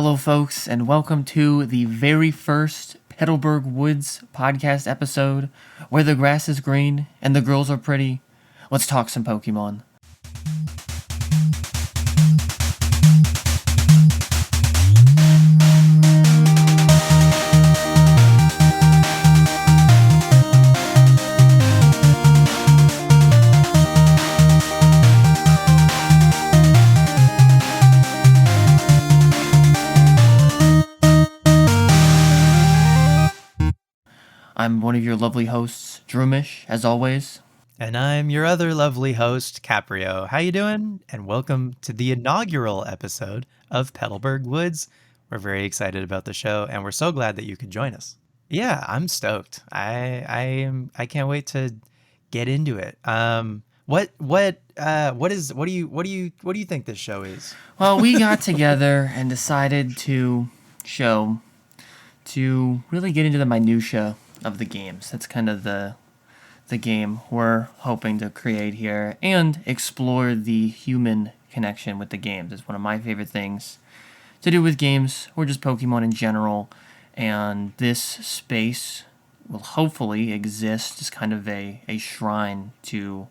Hello, folks, and welcome to the very first Petalburg Woods podcast episode where the grass is green and the girls are pretty. Let's talk some Pokemon. I'm one of your lovely hosts, Droomish, as always. And I'm your other lovely host, Capreo. How you doing? And welcome to the inaugural episode of Petalburg Woods. We're very excited about the show, and we're so glad that you could join us. Yeah, I'm stoked. I can't wait to get into it. What do you think this show is? Well, we got together and decided to really get into the minutia of the games. That's kind of the game we're hoping to create here, and explore the human connection with the games. It's one of my favorite things to do with games, or just Pokemon in general, and this space will hopefully exist as kind of a shrine to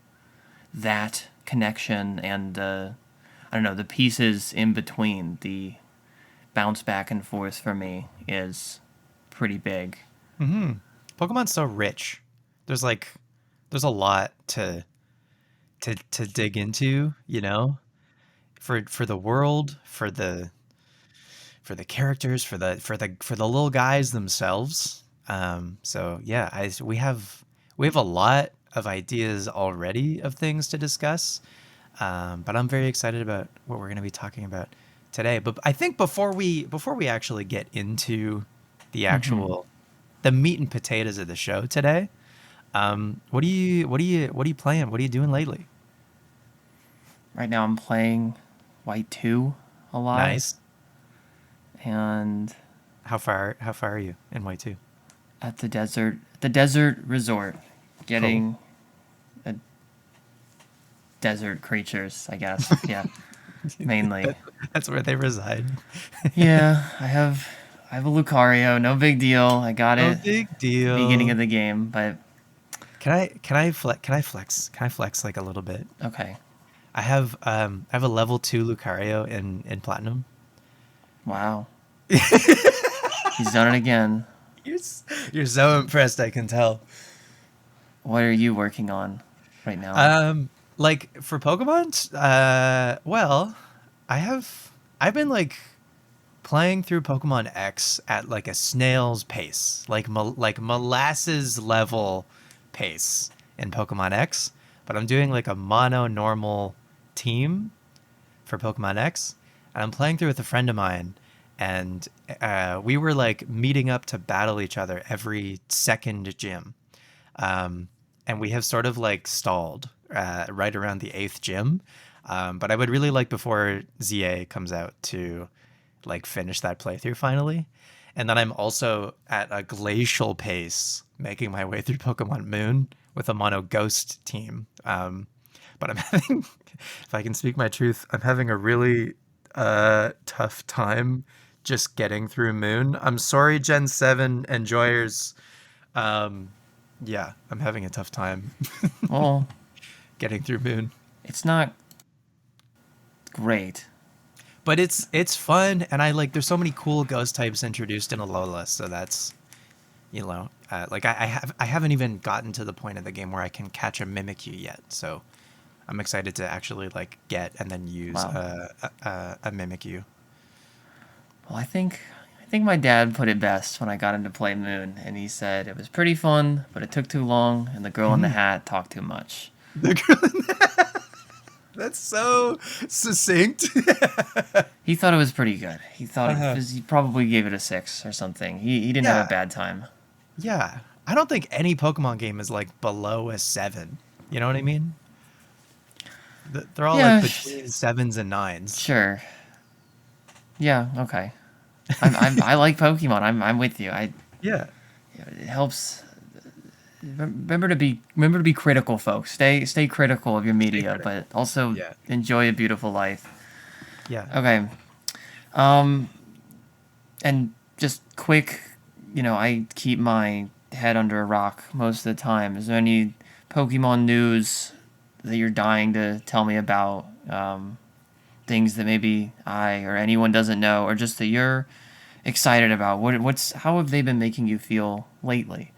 that connection and the pieces in between. The bounce back and forth for me is pretty big. Pokemon's so rich. There's a lot to dig into, for the world, for the characters, for the little guys themselves. So yeah, we have a lot of ideas already of things to discuss. But I'm very excited about what we're going to be talking about today. But I think before we actually get into the actual the meat and potatoes of the show today, what are you playing? What are you doing lately? Right now I'm playing White 2 a lot. Nice. And How far are you in White 2? at the desert resort, getting desert creatures, I guess. Yeah, mainly. That's where they reside. Yeah, I have a Lucario. No big deal. I got No it big deal. beginning of the game, but Can I flex like a little bit? okay. I have a level 2 Lucario in Platinum. Wow. He's done it again. You're so impressed, I can tell. What are you working on right now? Like for Pokemon, well, I've been like playing through Pokemon X at like a snail's pace, like molasses level pace in Pokemon X, but I'm doing like a mono normal team for Pokemon X, and I'm playing through with a friend of mine, and we were like meeting up to battle each other every second gym, and we have sort of like stalled right around the 8th gym, but I would really like before ZA comes out to like finish that playthrough finally. And then I'm also at a glacial pace making my way through Pokemon Moon with a mono ghost team. But I'm having, if I can speak my truth, I'm having a really tough time just getting through Moon. I'm sorry, Gen 7 enjoyers. Yeah, I'm having a tough time Well, getting through Moon. it's not great. But it's fun, and I like. There's so many cool ghost types introduced in Alola, so that's, like I haven't even gotten to the point of the game where I can catch a Mimikyu yet. So I'm excited to actually like get and then use Wow. a Mimikyu. Well, I think my dad put it best when I got into Play Moon, and he said it was pretty fun, but it took too long, and the girl in the hat talked too much. The girl in the That's so succinct. He thought it was pretty good. He thought he probably gave it a 6 or something. He didn't have a bad time. Yeah, I don't think any Pokemon game is like below a 7. You know what I mean? They're all Yeah, like between 7s and 9s. sure. Yeah, okay. I like Pokemon. I'm with you. Yeah. It helps. Remember to be critical, folks. Stay critical of your media, critical. but also Yeah. enjoy a beautiful life. Yeah. Okay. And just quick, I keep my head under a rock most of the time. Is there any Pokemon news that you're dying to tell me about? Things that maybe I or anyone doesn't know, or just that you're excited about? How have they been making you feel lately?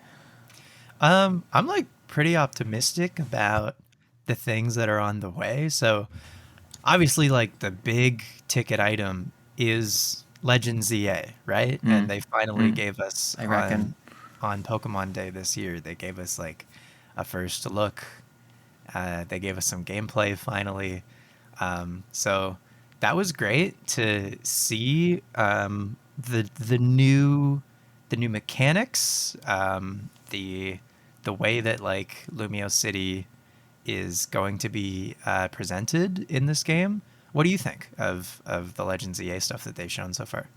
I'm like pretty optimistic about the things that are on the way. So obviously, like the big ticket item is Legends ZA, right? And Mm, they finally mm, gave us I reckon. on Pokemon Day this year. They gave us like a first look. They gave us some gameplay finally. So that was great to see the new mechanics, the way that like Lumio City is going to be presented in this game. What do you think of the Legends EA stuff that they've shown so far?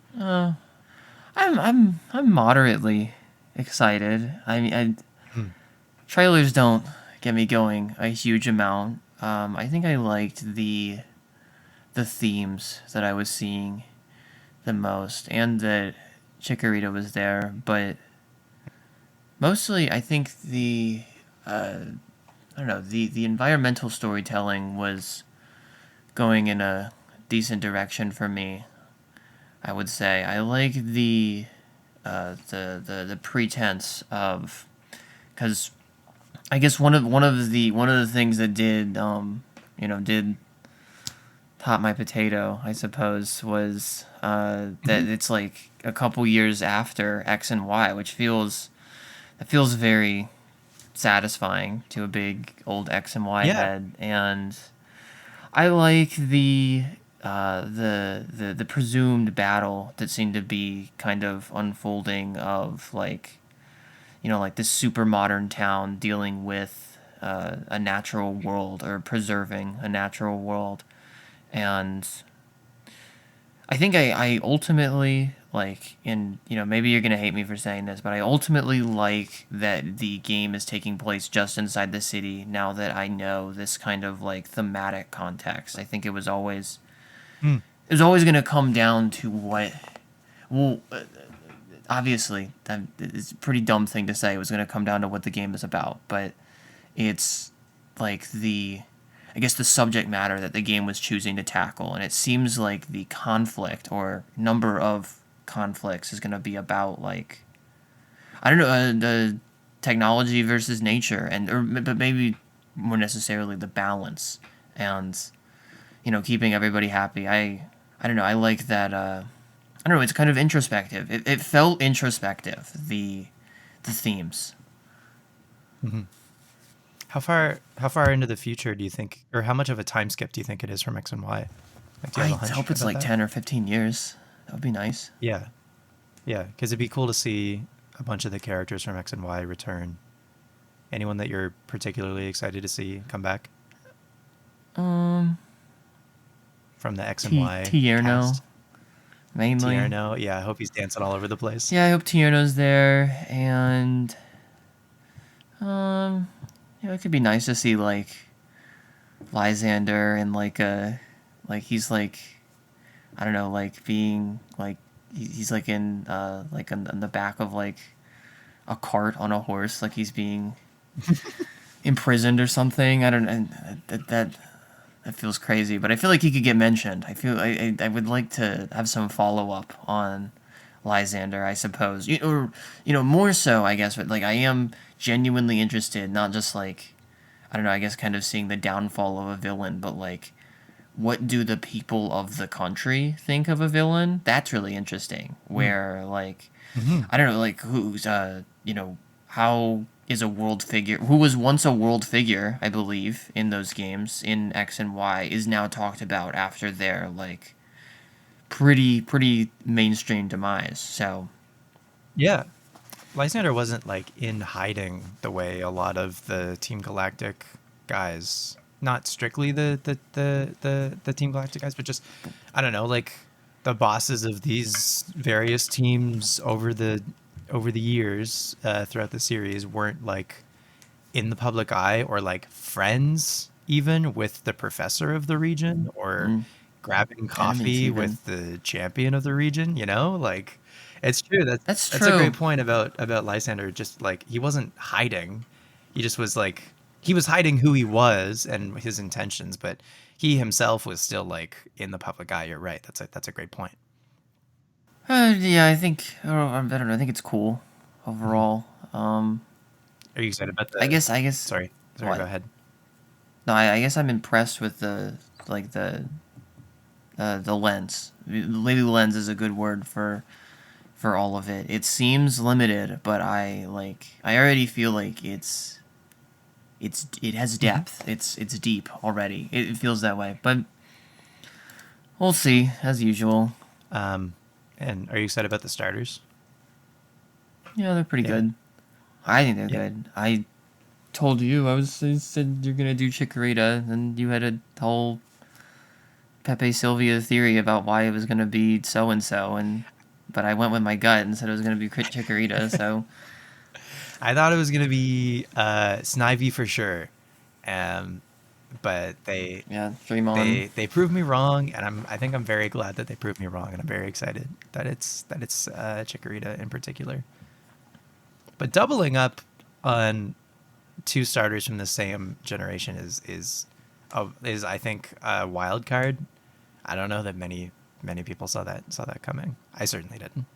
I'm moderately excited. I mean, Hmm. trailers don't get me going a huge amount. I think I liked the themes that I was seeing the most, and that Chikorita was there. But mostly, I think I don't know, the environmental storytelling was going in a decent direction for me. I would say I like the pretense of, because I guess one of the things that did top my potato, I suppose, was that Mhm. it's like a couple years after X and Y, which feels very satisfying to a big old X and Y Yeah. head. And I like the presumed battle that seemed to be kind of unfolding of like, like this super modern town dealing with a natural world, or preserving a natural world. And I think I ultimately like, and maybe you're gonna hate me for saying this, but I ultimately like that the game is taking place just inside the city. Now that I know this kind of like thematic context, I think Hmm. it was always gonna come down to what. Well, obviously, it's a pretty dumb thing to say. It was gonna come down to what the game is about, but it's like I guess the subject matter that the game was choosing to tackle, and it seems like the conflict or number of conflicts is going to be about like, I don't know, the technology versus nature, and but maybe more necessarily the balance, and keeping everybody happy. I don't know. I like that. I don't know. It's kind of introspective. It felt introspective. The themes. Hmm. How far into the future do you think, or how much of a time skip do you think it is from X and Y? Like, do you have I a hunch hope it's about like that? 10 or 15 years. That would be nice. Yeah, yeah, because it'd be cool to see a bunch of the characters from X and Y return. Anyone that you're particularly excited to see come back Um, from the X and Y Tierno cast? mainly. Tierno, yeah, I hope he's dancing all over the place. Yeah, I hope Tierno's there, and um, it could be nice to see like Lysander and like he's like, I don't know, like being like he's like in the back of like a cart on a horse, like he's being imprisoned or something. I don't know. That feels crazy, but I feel like he could get mentioned. I would like to have some follow up on Lysander, I suppose, or more so, I guess. But like, I am genuinely interested, not just like, I don't know, I guess kind of seeing the downfall of a villain, but like, what do the people of the country think of a villain? That's really interesting. Mm. Where like, Hmm. I don't know, like who's how is a world figure who was once a world figure, I believe, in those games in X and Y, is now talked about after their like pretty mainstream demise. So Yeah, Lysander wasn't like in hiding the way a lot of the Team Galactic guys, not strictly the Team Galactic guys, but just I don't know, like the bosses of these various teams over the years throughout the series weren't like in the public eye or like friends even with the professor of the region or mm, grabbing enemies coffee even. with the champion of the region, you know? Like it's true. That's That's a great true. point about Lysander. Just like he wasn't hiding. He just was like he was hiding who he was and his intentions, but he himself was still like in the public eye. You're right. That's a great point. Yeah, I don't know. I think it's cool Mhm. overall. Are you excited about I the guess I guess sorry, go what? ahead. No, I guess I'm impressed with the like the lens. Maybe lens is a good word for all of it. It seems limited, but I already feel like it has Hmm. depth. It's deep already. It feels that way. But we'll see as usual. Um, and are you excited about the starters? Yeah, they're pretty Yeah. good. I think they're Yeah. good. I told you I said you're gonna do Chikorita, and you had a whole Pepe Sylvia theory about why it was gonna be so and so, and but I went with my gut and said it was gonna be Chikorita. So I thought it was gonna be Snivy for sure. Um, but yeah, dream on. they proved me wrong, and I think I'm very glad that they proved me wrong, and I'm very excited that it's Chikorita in particular. But doubling up on two starters from the same generation is I think a wild card. I don't know that many people saw that coming. I certainly didn't.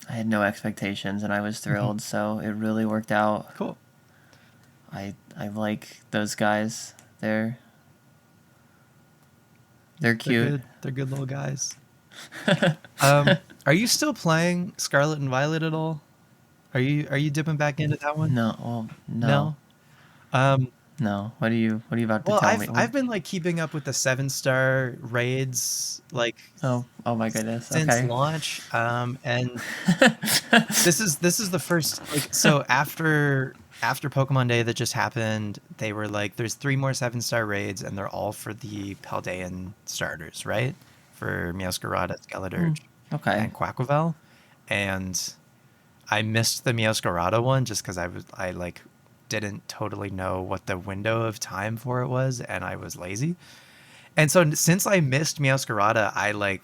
I had no expectations, and I was Mhm. thrilled. So it really worked out. Cool. I like those guys. They're They're cute. good. They're good little guys. Are you still playing Scarlet and Violet at all? Are you dipping back into that one? No, well, no, No. Um, no. What are you about to well, tell me? What? I've been like keeping up with the 7-star raids like Oh my goodness. since Okay. launch. And this is the first like so after Pokemon Day that just happened, they were like, there's three more 7-star raids, and they're all for the Paldean starters, right? For Meowscarada, Hmm, Skeledirge, okay. and Quaquavel. And I missed the Meowscarada one just because I like didn't totally know what the window of time for it was, and I was lazy. And so since I missed Meowscarada, I like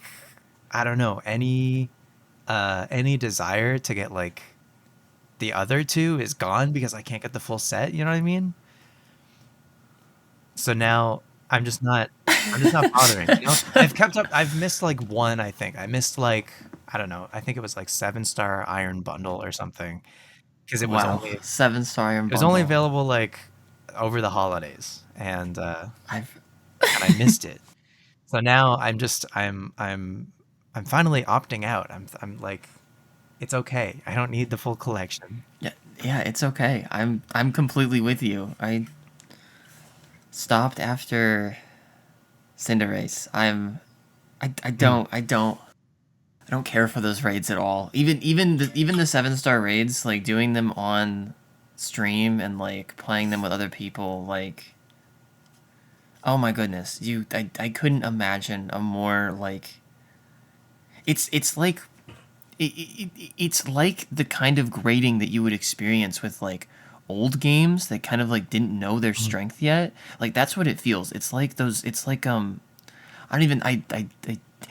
I don't know any desire to get like the other two is gone because I can't get the full set. You know what I mean? So now I'm just not bothering. You know, I've kept up. I've missed like one. I think I missed like I don't know. I think it was like 7-star Iron Bundle or something because Wow. 7-star Iron it was only Bundle. available like over the holidays, I've and I missed it. So now I'm finally opting out. I'm like it's okay. I don't need the full collection. yeah, yeah, it's okay. I'm completely with you. I stopped after Cinderace. Mm, I don't care for those raids at all. Even the 7-star raids, like doing them on stream and like playing them with other people, like oh my goodness, I couldn't imagine a more like it's like it's like the kind of grading that you would experience with like old games that kind of like didn't know their mm, strength yet. Like that's what it feels. It's like those. It's like I don't even I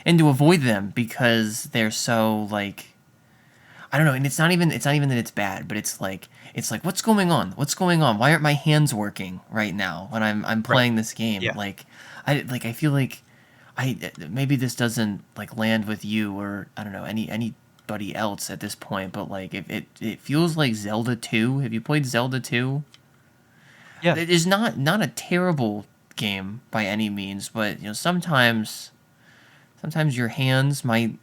and to avoid them because they're so like I don't know. And it's not even that it's bad, but it's like what's going on? What's going on? Why aren't my hands working right now when I'm right. playing this game? Yeah. I feel like I maybe this doesn't like land with you or I don't know anybody else at this point, but like if it feels like Zelda 2. Have you played Zelda 2? Yeah. It is not a terrible game by any means, but you know sometimes your hands might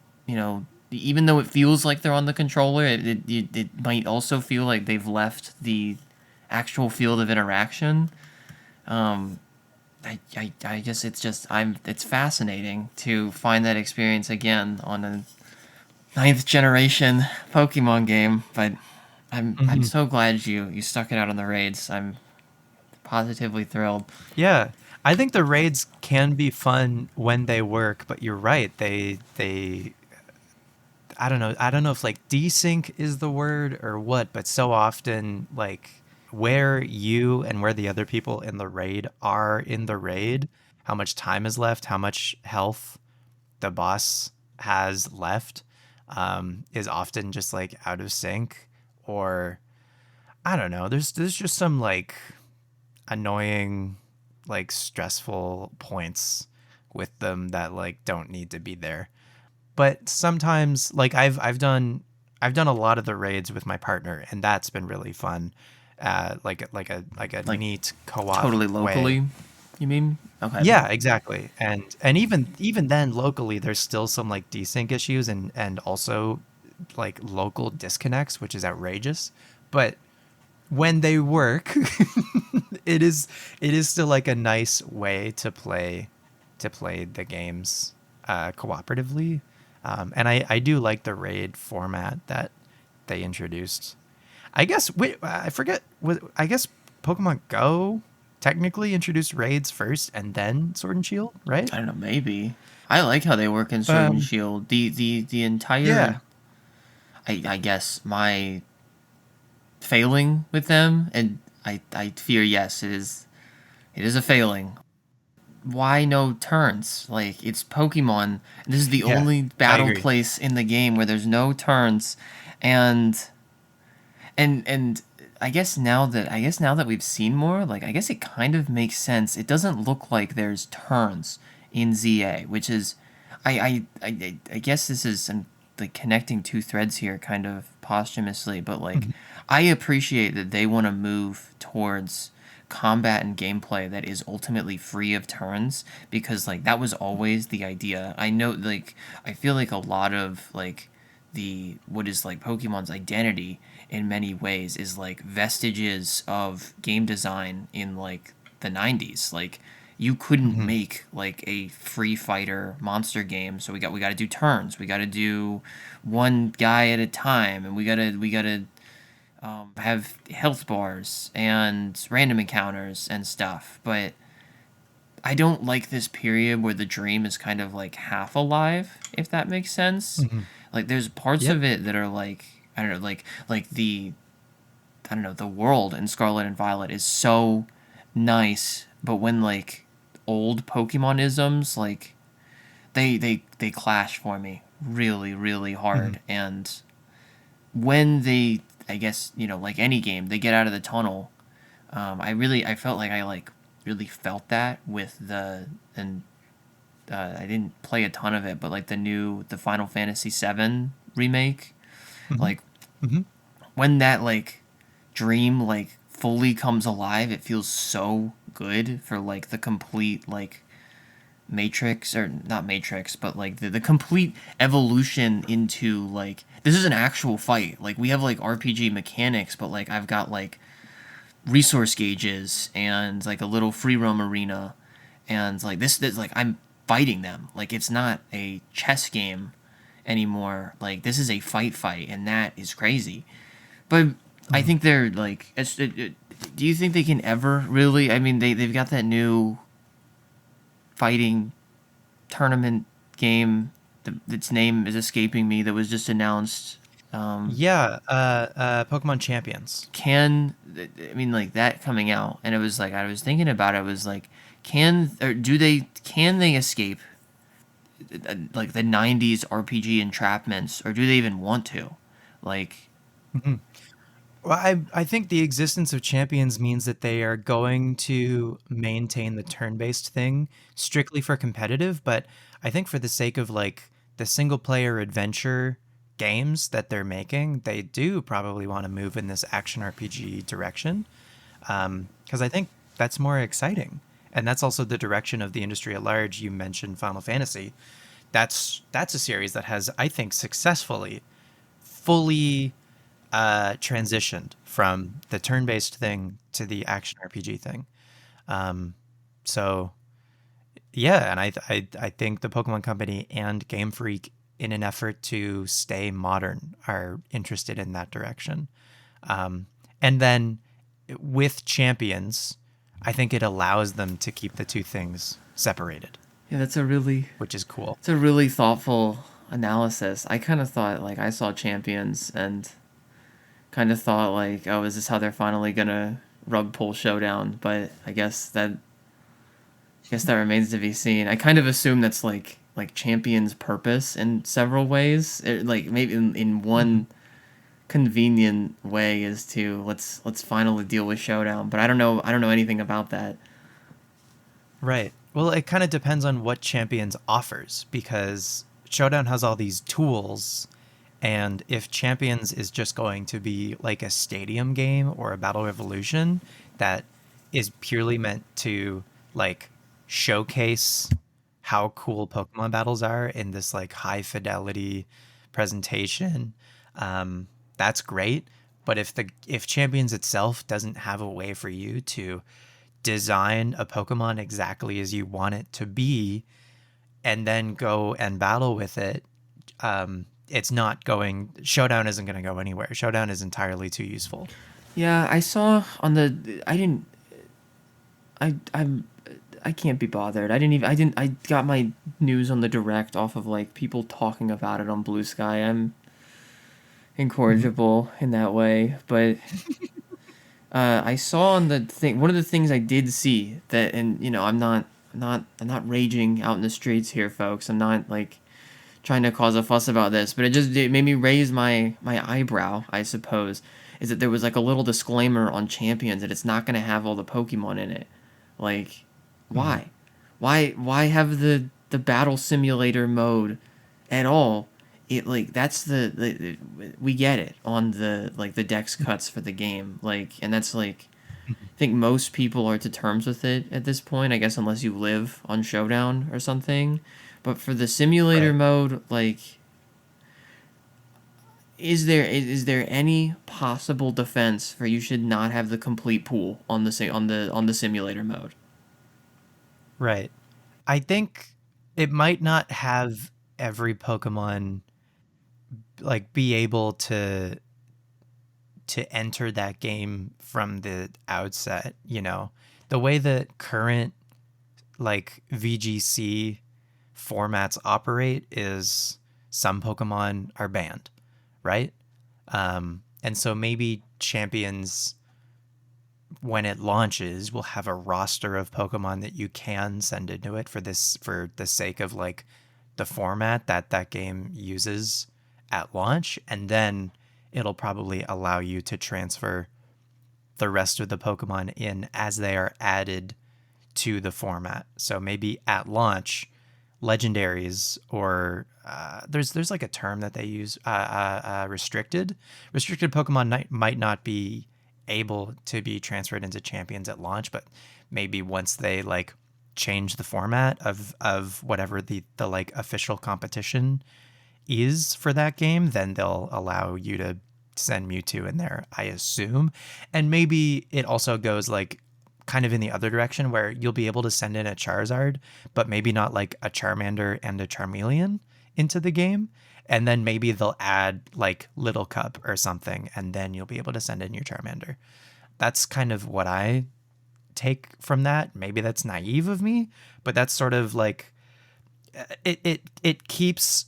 even though it feels like they're on the controller, it might also feel like they've left the actual field of interaction. Um, I guess it's fascinating to find that experience again on a ninth generation Pokemon game, but I'm Mhm. so glad you stuck it out on the raids. I'm positively thrilled. Yeah. I think the raids can be fun when they work, but you're right. They I don't know if like desync is the word or what, but so often like where you and where the other people in the raid are in the raid how much time is left, how much health the boss has left, is often just like out of sync, or I don't know. There's just some like annoying, like stressful points with them that like don't need to be there. But sometimes like I've done a lot of the raids with my partner, and that's been really fun. Like a Like neat co-op totally way. locally, you mean? Okay. Yeah, exactly. And even then locally there's still some like desync issues and also like local disconnects, which is outrageous. But when they work, it is it is still like a nice way to play the games cooperatively. And I do like the raid format that they introduced. I guess wait, I forget. I guess Pokemon Go technically introduced raids first and then Sword and Shield, right? I don't know, maybe. I like how they work in Sword and Um, Shield. The entire yeah, I guess my failing with them, and I fear yes, it is a failing. Why no turns? Like it's Pokemon. This is the yeah, only I battle agree. place in the game where there's no turns, and and I guess now that we've seen more, like I guess it kind of makes sense. It doesn't look like there's turns in ZA, which is I guess this is like connecting two threads here kind of posthumously, but like Mhm. I appreciate that they want to move towards combat and gameplay that is ultimately free of turns because like that was always the idea. I know like I feel like a lot of like the what is like Pokemon's identity in many ways is like vestiges of game design in like the 90s. Like you couldn't Mhm. make like a free fighter monster game, so we got to do turns. We got to do one guy at a time, and we got to have health bars and random encounters and stuff. But I don't like this period where the dream is kind of like half alive, if that makes sense. Mhm. Like there's parts Yep. of it that are like I don't know, like the I don't know, the world in Scarlet and Violet is so nice, but when like old Pokemon isms like they clash for me really Mhm. hard, and when they I guess you know like any game they get out of the tunnel. I felt like I like really felt that with the and I didn't play a ton of it, but like the Final Fantasy VII remake, Mhm. like Mhm. when that like dream like fully comes alive, it feels so good for like the complete like matrix or not matrix but like the complete evolution into like this is an actual fight. Like we have like RPG mechanics, but like I've got like resource gauges and like a little free roam arena, and like this like I'm fighting them. Like it's not a chess game anymore. Like this is a fight, and that is crazy. But I Mhm. think they're like do you think they can ever really I mean they've got that new fighting tournament game, its name is escaping me, that was just announced. Yeah, Pokemon Champions. Can I mean like that coming out, and it was like I was thinking about it. I was like, can they escape like the '90s RPG entrapments, or do they even want to? Like, Mhm. Well, I think the existence of champions means that they are going to maintain the turn-based thing strictly for competitive, but I think for the sake of like the single player adventure games that they're making, they do probably want to move in this action RPG direction. Because I think that's more exciting. And that's also the direction of the industry at large. You mentioned Final Fantasy. That's a series that has, I think, successfully fully transitioned from the turn-based thing to the action RPG thing. Um, so yeah, and I think the Pokemon Company and Game Freak, in an effort to stay modern, are interested in that direction. Um, and then with Champions, I think it allows them to keep the two things separated, yeah, which is cool. that's a really thoughtful analysis. I kind of thought like I saw Champions and kind of thought like, oh, is this how they're finally gonna rug pull showdown? But I guess that guess that remains to be seen. I kind of assume that's like Champion's purpose in several ways. Like maybe in Mhm. one convenient way is to let's finally deal with Showdown, but I don't know anything about that. Right. Well, it kind of depends on what Champions offers because Showdown has all these tools, and if Champions is just going to be like a stadium game or a battle revolution that is purely meant to like showcase how cool Pokemon battles are in this like high fidelity presentation, that's great. But if Champions itself doesn't have a way for you to design a Pokemon exactly as you want it to be and then go and battle with it, it's not going. Showdown isn't going to go anywhere. Showdown is entirely too useful. Yeah, I saw on the I didn't I can't be bothered. I got my news on the direct off of like people talking about it on Blue Sky. I'm Mhm. incorrigible in that way, but I saw on the thing one of the things I did see that, and I'm not raging out in the streets here, folks. I'm not like trying to cause a fuss about this, but it made me raise my eyebrow, I suppose. Is that there was like a little disclaimer on Champions that it's not going to have all the Pokemon in it. Like, Mhm. why? Why have the battle simulator mode at all? It like that's we get it on the like the dex cuts for the game, like, and that's like Mhm. I think most people are to terms with it at this point, I guess, unless you live on Showdown or something. But for the simulator Right. mode, like, is there any possible defense for you should not have the complete pool on the simulator mode? Right. I think it might not have every Pokemon like be able to enter that game from the outset, you know. The way that current like VGC formats operate is some Pokemon are banned, right? And so maybe Champions, when it launches, will have a roster of Pokemon that you can send into it for the sake of like the format that that game uses at launch, and then it'll probably allow you to transfer the rest of the Pokemon in as they are added to the format. So maybe at launch, legendaries or there's like a term that they use, restricted Pokemon might not be able to be transferred into Champions at launch, but maybe once they like change the format of whatever the like official competition is for that game, then they'll allow you to send Mewtwo in there, I assume. And maybe it also goes like kind of in the other direction where you'll be able to send in a Charizard, but maybe not like a Charmander and a Charmeleon into the game. And then maybe they'll add like Little Cup or something, and then you'll be able to send in your Charmander. That's kind of what I take from that. Maybe that's naive of me, but that's sort of like it keeps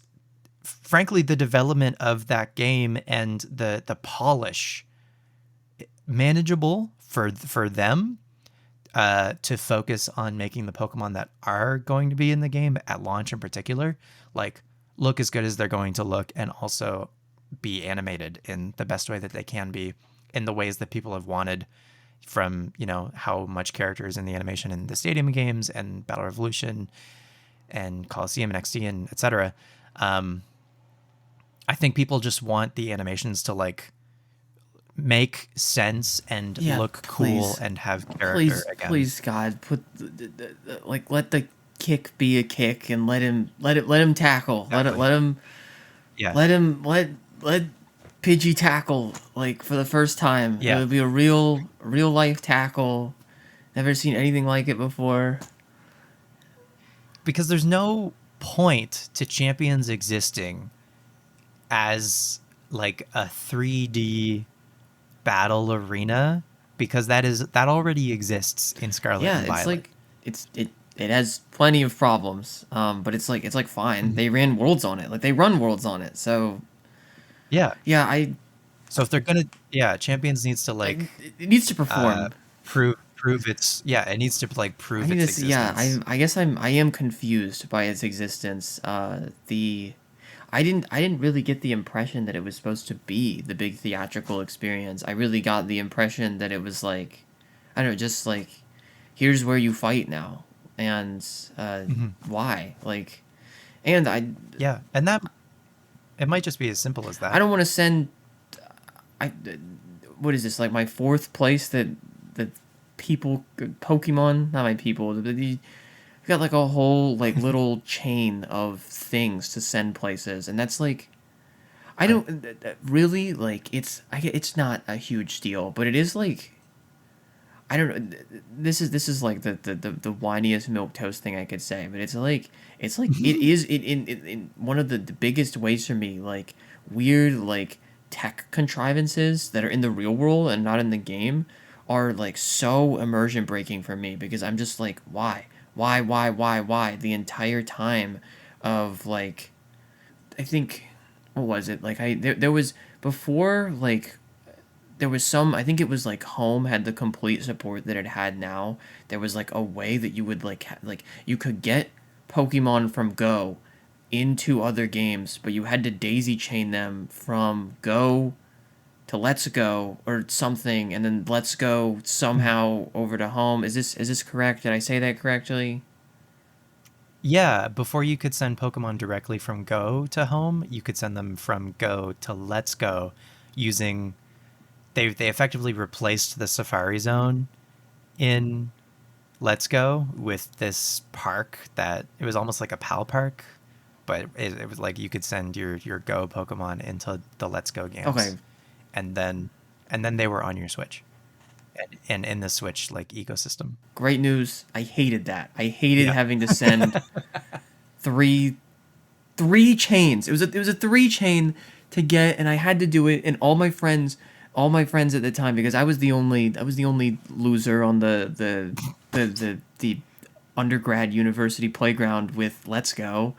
frankly the development of that game and the polish manageable for them, to focus on making the Pokemon that are going to be in the game at launch in particular, like look as good as they're going to look and also be animated in the best way that they can be in the ways that people have wanted from, you know, how much characters in the animation in the stadium games and Battle Revolution and Coliseum and XD and etc. Um, I think people just want the animations to like make sense and Yeah, look cool please, and have character please, again. please, God, put like let the kick be a kick and let him tackle. Let it Exactly. let him Yeah. let him let Pidgey tackle like for the first time. It Yeah. would be a real life tackle. Never seen anything like it before. Because there's no point to Champions existing as like a 3D battle arena because that already exists in Scarlet Yeah, and it's Violet. like it has plenty of problems. But it's like fine. Mhm. They ran worlds on it. Like they run worlds on it. So Yeah. yeah, I So if they're gonna, yeah, Champions needs to like like it needs to uh perform. prove prove its it needs to like I prove need its to see, yeah, existence. I guess I am confused by its existence. I didn't really get the impression that it was supposed to be the big theatrical experience. I really got the impression that it was like, I don't know, just like, here's where you fight now, and Hmm. why, like, and Yeah, and that it might just be as simple as I that. don't want to send I what is this, like my fourth place that people Pokemon, not my people, got like a whole like little chain of things to send places, and that's like I Right. don't really like it's not a huge deal, but it is like I don't know. This is like the whiniest milk toast thing I could say, but it's like it is in one of the biggest ways for me, like weird like tech contrivances that are in the real world and not in the game are like so immersion breaking for me, because I'm just like, why the entire time of like, I think, what was it, like there was before, like there was some, I think it was like home had the complete support that it had now. There was like a way that you would like like you could get Pokemon from Go into other games, but you had to daisy chain them from Go to Let's Go or something, and then Let's Go somehow over to home. Is this correct? Did I say that correctly? Yeah, before you could send Pokemon directly from Go to home, you could send them from Go to Let's Go using they effectively replaced the Safari Zone in Let's Go with this park that it was almost like a PAL park, but it was like you could send your Go Pokemon into the Let's Go games, Okay, and then they were on your Switch and in the Switch like ecosystem. great news. I hated that. I hated Yeah. having to send three three chains. It was a three chain to get, and I had to do it. And all my friends at the time, because I was the only loser on the undergrad university playground with Let's Go,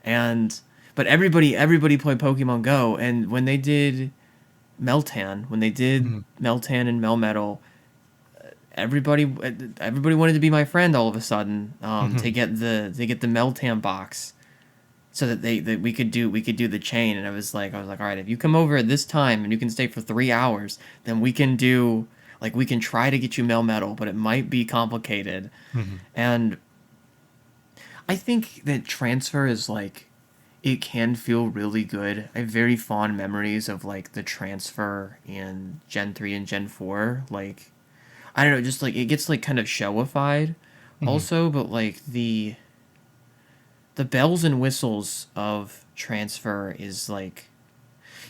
and but everybody played Pokemon Go, and when they did Mhm. Meltan and Melmetal, everybody wanted to be my friend all of a sudden, Mhm. to get the Meltan box so that that we could do the chain. And I was like, all right, if you come over at this time and you can stay for 3 hours, then we can do, like, we can try to get you Melmetal, but it might be complicated. Mhm. And I think that transfer is like, it can feel really good. I have very fond memories of like the transfer in Gen 3 and Gen 4. Like, I don't know, just like it gets like kind of showified Mhm. also, but like the bells and whistles of transfer is like,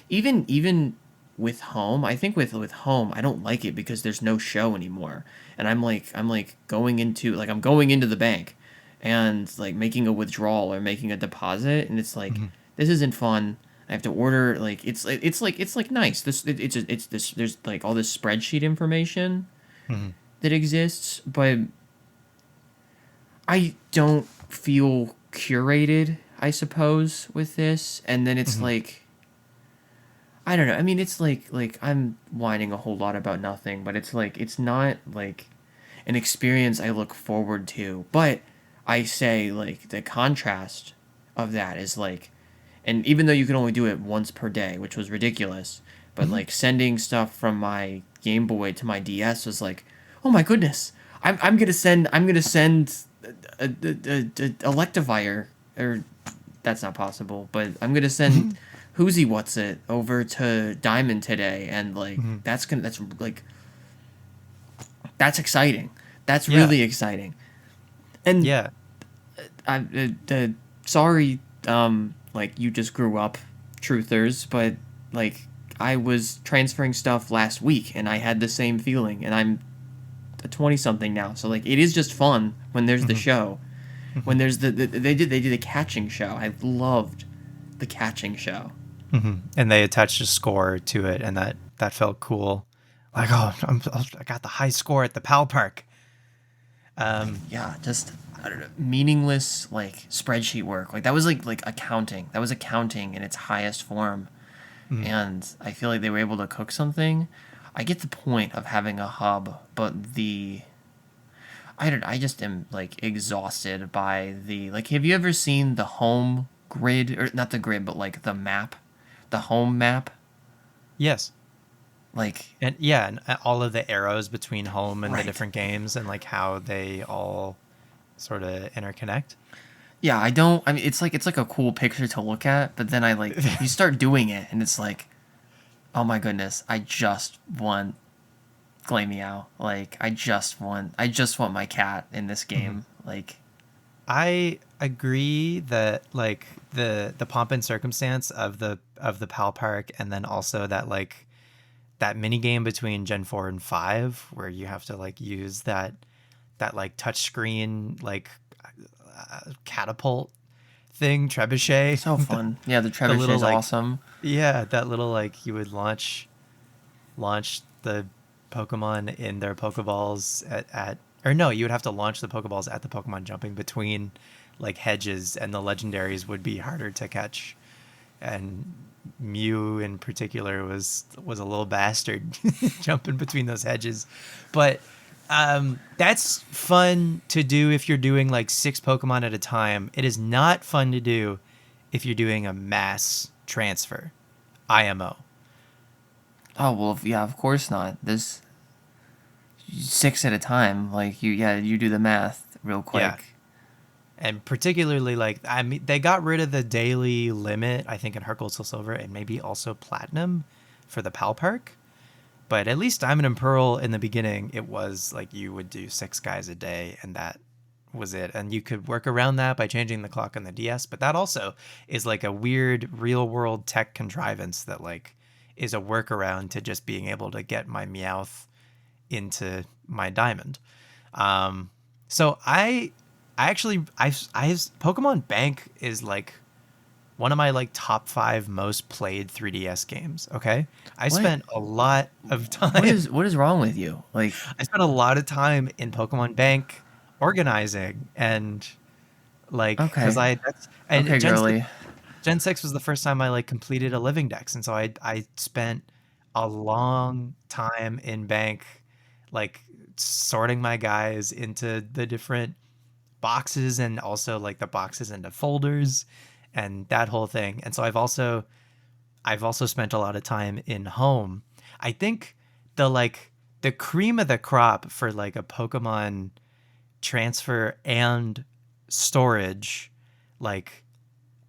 even with home, I think with home I don't like it because there's no show anymore. And I'm like going into, like, I'm going into the bank and like making a withdrawal or making a deposit, and it's like, Mhm. this isn't fun. I have to order, like, it's like nice, it's this, there's like all this spreadsheet information Mhm. that exists, but I don't feel curated, I suppose, with this. And then it's Mhm. like, I don't know. I mean, it's like I'm whining a whole lot about nothing, but it's like it's not like an experience I look forward to. But I say, like, the contrast of that is like, and even though you can only do it once per day, which was ridiculous, but Mhm. like sending stuff from my Game Boy to my DS was like, oh my goodness, I'm gonna send a Electivire, or that's not possible, but I'm gonna send Mhm. Whoosy What's It over to Diamond today, and like Mhm. that's like, that's exciting. That's Yeah. really exciting. And Yeah. sorry, like, you just grew up, truthers, but like, I was transferring stuff last week and I had the same feeling, and I'm a 20 something now, so like it is just fun when there's the Mhm. show, when Mhm. there's they did a catching show. I loved the catching show. Mhm. And they attached a score to it, and that felt cool. Like, oh, I got the high score at the PAL Park. Like, Um, yeah, just, I don't know, meaningless like spreadsheet work. Like, that was like accounting. That was accounting in its highest form. mhm. And I feel like they were able to cook something. I get the point of having a hub, but I don't. I just am like exhausted by the like. Have you ever seen the home grid, or not the grid, but like the map, the home map? Yes. Like, And yeah, and all of the arrows between home and the right. different games and like how they all sort of interconnect. Yeah, I don't. I mean, it's like a cool picture to look at, but then I like you start doing it, and it's like, oh my goodness, I just want Glammeow. Like, I just want my cat in this Mhm. game. Like, I agree that like the pomp and circumstance of the Pal Park, and then also that like that mini game between Gen 4 and 5 where you have to like use that like touch screen like catapult thing, trebuchet, so fun. Yeah, the the trebuchet little is like awesome. yeah, that little like you would launch the Pokemon in their Pokeballs at or no, you would have to launch the Pokeballs at the Pokemon jumping between like hedges, and the legendaries would be harder to catch. And Mew in particular was a little bastard jumping between those hedges. But that's fun to do if you're doing like 6 Pokemon at a time. It is not fun to do if you're doing a mass transfer, IMO. Oh well, yeah, of course not. There's six at a time. Like you do the math real Yeah. quick. And particularly like I mean they got rid of the daily limit, I think in Heart Gold Soul Silver, and maybe also Platinum for the Pal Park. But at least Diamond and Pearl in the beginning, it was like you would do 6 guys a day, and that was it. And you could work around that by changing the clock on the DS. But that also is like a weird real world tech contrivance that like is a workaround to just being able to get my Meowth into my diamond. Um, so I actually I Pokemon Bank is like one of my like top 5 most played 3DS games. Okay, I What spent a lot of what time. is what is wrong with you? Like, I spent a lot of time in Pokemon Bank organizing and like because okay, I that's and okay, girly. Gen 6 was the first time I like completed a living dex, and so I spent a long time in Bank like sorting my guys into the different boxes, and also like the boxes into folders and that whole thing. And so I've also spent a lot of time in home. I think the like the cream of the crop for like a Pokemon transfer and storage like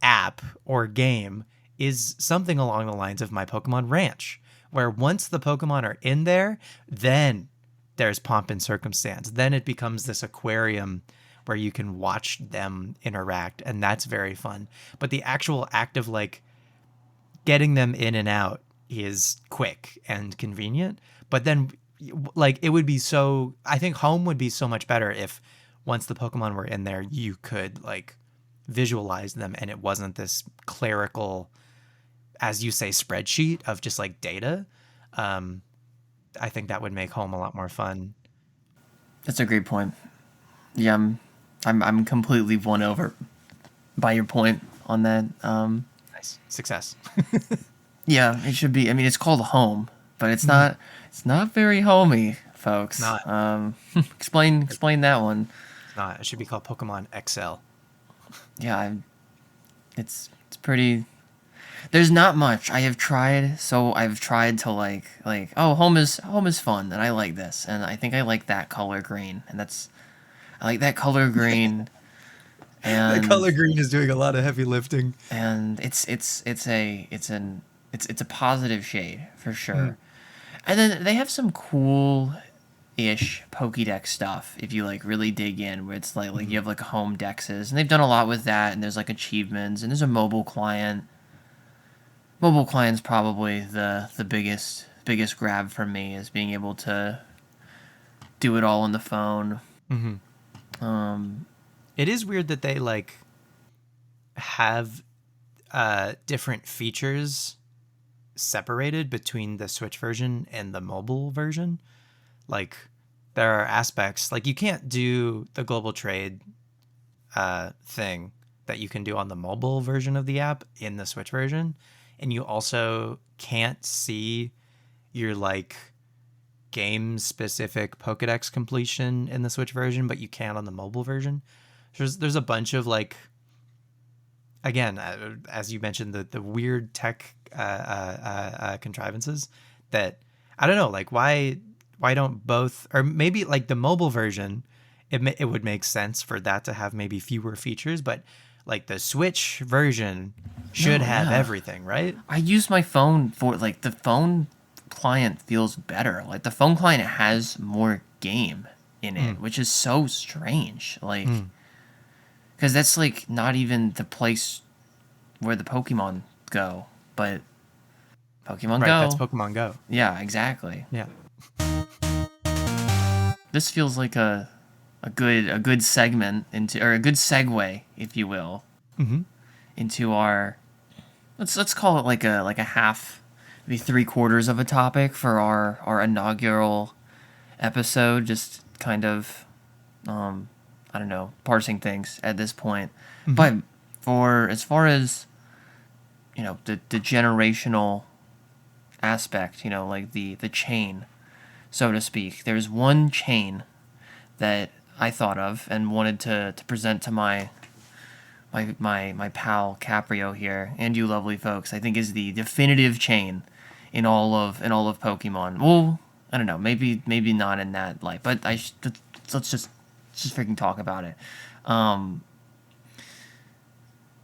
app or game is something along the lines of My Pokemon Ranch, where once the Pokemon are in there, then there's pomp and circumstance. Then it becomes this aquarium where you can watch them interact, and that's very fun. But the actual act of like getting them in and out is quick and convenient. But then, like, it would be so. I think home would be so much better if once the Pokemon were in there, you could like visualize them, and it wasn't this clerical, as you say, spreadsheet of just like data. Um, I think that would make home a lot more fun. That's a great point. Yeah, I'm completely won over by your point on that. Nice success. Yeah, it should be. I mean, it's called home, but it's Mhm. not. It's not very homey, It's folks. not. Explain that one. It's not. It should be called Pokemon XL. Yeah, it's pretty. There's not much. I've tried to like oh home is fun and I like this and I think I like that color green and that's I like that color green The and color green is doing a lot of heavy lifting. it's a positive shade for Mm. sure. And then they have some cool ish Pokédex stuff if you like really dig in where it's like Mhm. you have like home dexes and they've done a lot with that and there's like achievements and there's a mobile client. Mobile client's probably the biggest grab for me is being able to do it all on the phone. Mhm. Um, It is weird that they like have different features separated between the Switch version and the mobile version. Like there are aspects like you can't do the global trade thing that you can do on the mobile version of the app in the Switch version, and you also can't see your like game-specific Pokédex completion in the Switch version, but you can on the mobile version. There's a bunch of like, again, as you mentioned, the weird tech contrivances that I don't know, like why don't both, or maybe like the mobile version, it would make sense for that to have maybe fewer features, but like the Switch version should No, have yeah. everything, right? I use my phone for like the phone client feels better. Like the phone client has more game in it, which is so strange. Like, because that's like not even the place where the Pokemon go, but Pokemon Right, that's Go. Pokemon Go. Yeah, exactly. Yeah. This feels like a good segment into, or a good segue, if you will, into our, let's call it like a half, maybe 3/4 of a topic for our inaugural episode. Just kind of, I don't know, parsing things at this point. But for as far as the generational aspect, like the chain, so to speak. There's one chain that I thought of and wanted to present to my pal Caprio here, and you lovely folks. I think is the definitive chain in all of Pokemon. Well, I don't know, maybe not in that light, but let's just freaking talk about it.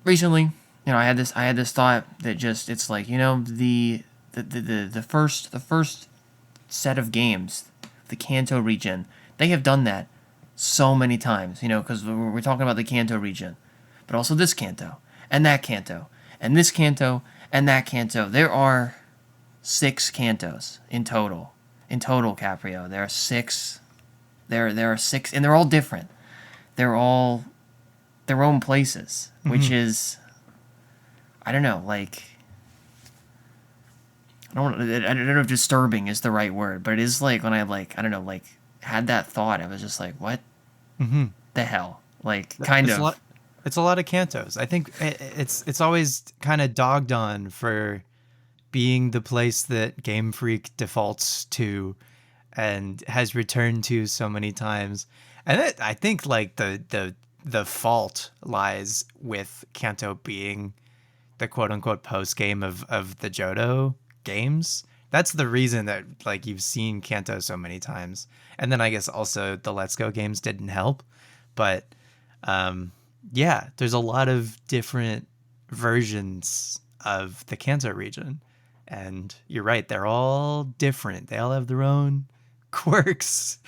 Recently, I had this thought that just it's like the first set of games, the Kanto region, they have done that so many times, because we're talking about the Kanto region, but also this Kanto, and that Kanto, and this Kanto, and that Kanto. There are 6 Kantos in total. In total, Caprio, there are 6. There are 6, and they're all different. They're all their own places, which is, I don't know, like, I don't know if disturbing is the right word, but it is like when I I don't know, like had that thought, I was just like, what the hell? Like, kind It's a of. lot. It's a lot of Kantos. I think it's always kind of dogged on for being the place that Game Freak defaults to and has returned to so many times. And I think like the fault lies with Kanto being the quote unquote post game of the Johto games. That's the reason that like you've seen Kanto so many times. And then I guess also the Let's Go games didn't help. But yeah, there's a lot of different versions of the Kanto region. And you're right, they're all different. They all have their own quirks.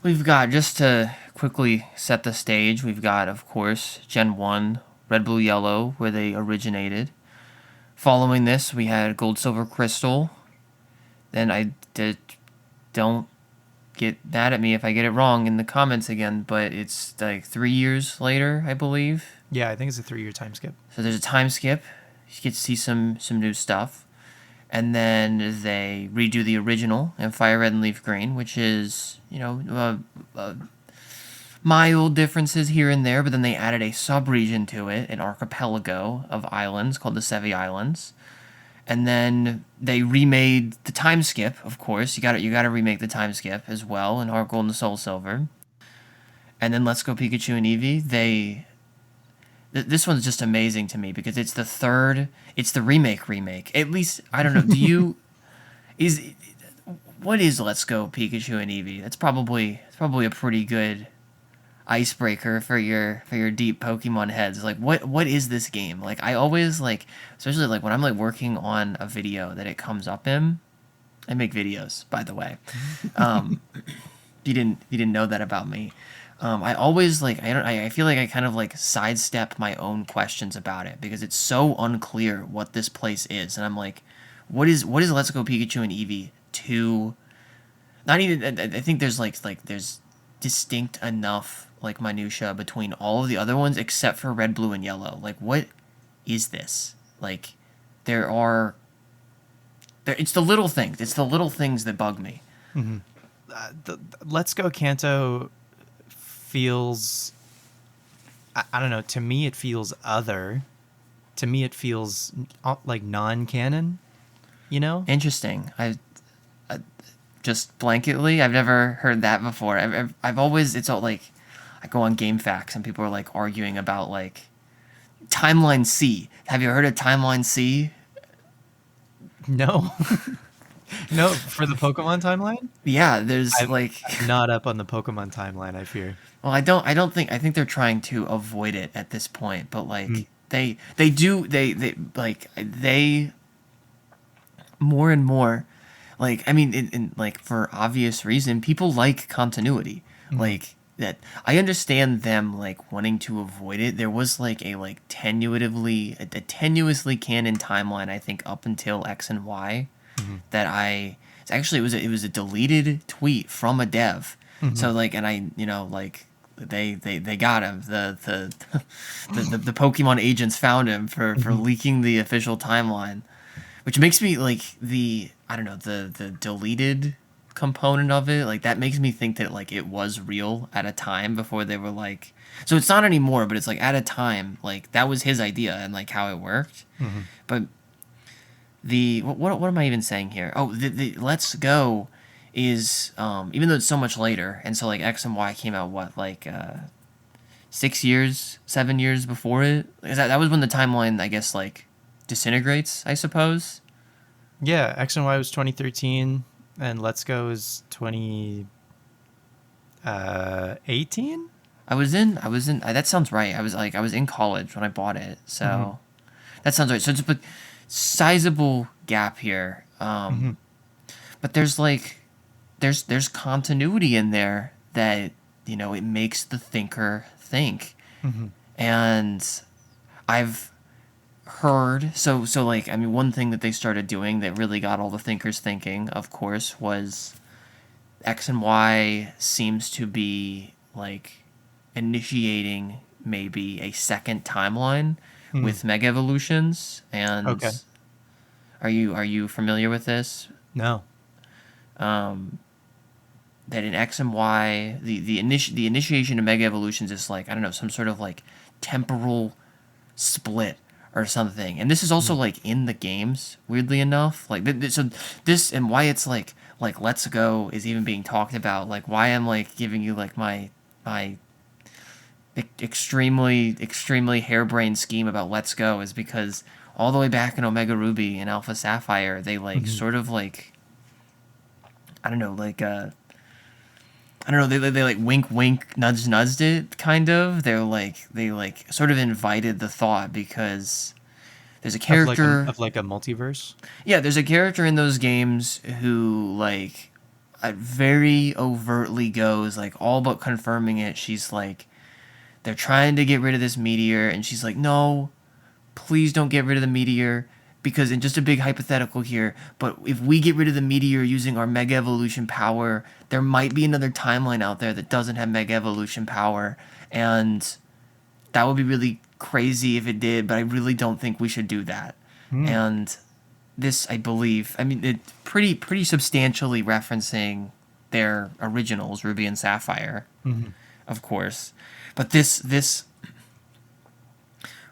We've got, just to quickly set the stage, we've got, of course, Gen 1, Red, Blue, Yellow, where they originated. Following this, we had Gold, Silver, Crystal. Then don't get mad at me if I get it wrong in the comments again, but it's like 3 years later, I believe. Yeah, I think it's a 3-year time skip. So there's a time skip. You get to see some new stuff. And then they redo the original in Fire Red and Leaf Green, which is, mild differences here and there, but then they added a sub-region to it, an archipelago of islands called the Sevi Islands. And then they remade the time skip, of course. You got to remake the time skip as well in Heart Gold and Soul Silver. And then Let's Go Pikachu and Eevee, this one's just amazing to me because it's the remake. At least, I don't know, what is Let's Go Pikachu and Eevee? That's probably a pretty good icebreaker for your deep Pokemon heads. Like, what is this game? Like, I always, like, especially like when I'm like working on a video that it comes up in. I make videos, by the way. You didn't know that about me. I always like I feel like I kind of like sidestep my own questions about it because it's so unclear what this place is, and I'm like, what is Let's Go Pikachu and Eevee to? Not even, I think there's there's distinct enough like minutia between all of the other ones except for Red, Blue, and Yellow. Like, what is this? Like, it's the little things. It's the little things that bug me. The Let's Go Kanto feels, I don't know, to me it feels other. To me it feels like non-canon. you know? Interesting. I just blanketly, I've never heard that before. I've always, it's all like, I go on GameFAQs and people are like arguing about like Timeline C. Have you heard of Timeline C? No. No, for the Pokemon timeline? Yeah, there's like, I'm not up on the Pokemon timeline, I fear. well, I think they're trying to avoid it at this point, but Mm. like they more and more, like, I mean, in like for obvious reason, people like continuity. Mhm. Like that, I understand them like wanting to avoid it. There was like a tenuously canon timeline, I think, up until X and Y, Mhm. that I actually it was a deleted tweet from a dev. So Mhm. like, and I, like they got him. The Pokemon agents found him for Mhm. leaking the official timeline, which makes me like I don't know, the deleted component of it, like that makes me think that like it was real at a time before they were like, so it's not anymore, but it's like at a time like that was his idea and like how it worked. Mhm. But the what am I even saying here? Oh, the Let's Go is even though it's so much later, and so like X and Y came out what, like 6 years, 7 years before it. Is that was when the timeline, I guess, like disintegrates, I suppose. Yeah, X and Y was 2013, and Let's Go is 2018. I was in. That sounds right. I was in college when I bought it, Mm-hmm. so that sounds right. So it's a sizable gap here. Mm-hmm. But there's like, there's continuity in there that it makes the thinker think, Mm-hmm. and I've heard, so like, I mean, one thing that they started doing that really got all the thinkers thinking, of course, was X and Y seems to be like initiating maybe a second timeline Mm. with mega evolutions. And Okay. are you familiar with this? No. That in X and Y, the initiation of mega evolutions is like, I don't know, some sort of like temporal split or something. And this is also Mm. like in the games, weirdly enough. Like so this, and why it's like Let's Go is even being talked about. Like why I'm like giving you like my extremely harebrained scheme about Let's Go is because all the way back in Omega Ruby and Alpha Sapphire, they like Mm-hmm. sort of like, I don't know, like I don't know, they like wink nudged it, kind of. They like sort of invited the thought because there's a character. Of like a multiverse. Yeah, there's a character in those games who like very overtly goes like all but confirming it. She's like, they're trying to get rid of this meteor, and she's like, no, please don't get rid of the meteor, because, in just a big hypothetical here, but if we get rid of the meteor using our mega evolution power, there might be another timeline out there that doesn't have mega evolution power, and that would be really crazy if it did, but I really don't think we should do that. Mm. And this, I believe, I mean, it pretty substantially referencing their originals, Ruby and Sapphire, Mm-hmm. of course. But this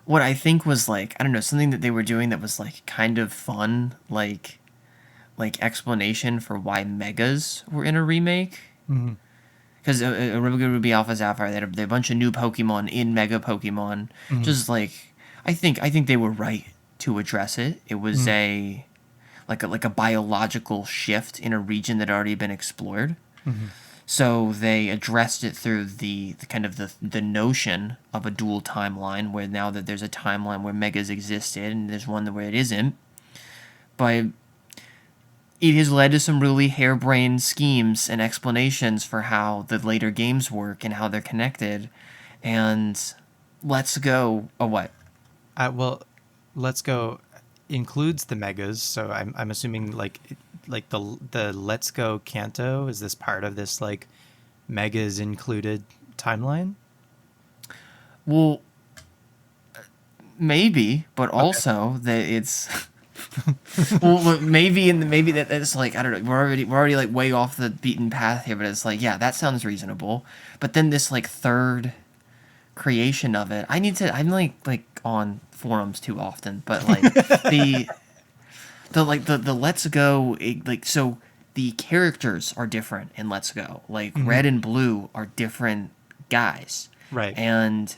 what I think was like, I don't know, something that they were doing that was like kind of fun, like explanation for why megas were in a remake. Mm-hmm. Because Ruby Alpha Sapphire, they had a bunch of new Pokemon in Mega Pokemon. Mm-hmm. Just like, I think they were right to address it. It was a like a biological shift in a region that had already been explored. Mm-hmm. So they addressed it through the kind of the notion of a dual timeline, where now that there's a timeline where megas existed and there's one where it isn't. But it has led to some really harebrained schemes and explanations for how the later games work and how they're connected. And Let's Go. Oh, what? Well, Let's Go includes the megas, so I'm assuming like the Let's Go Kanto, is this part of this like megas included timeline? Well, maybe, but Okay. also that it's. Well, maybe that's like, I don't know. We're already like way off the beaten path here, but it's like, yeah, that sounds reasonable. But then this like third creation of it, I'm like on forums too often, but like the the Let's Go, so the characters are different in Let's Go. Like red and blue are different guys, Right. and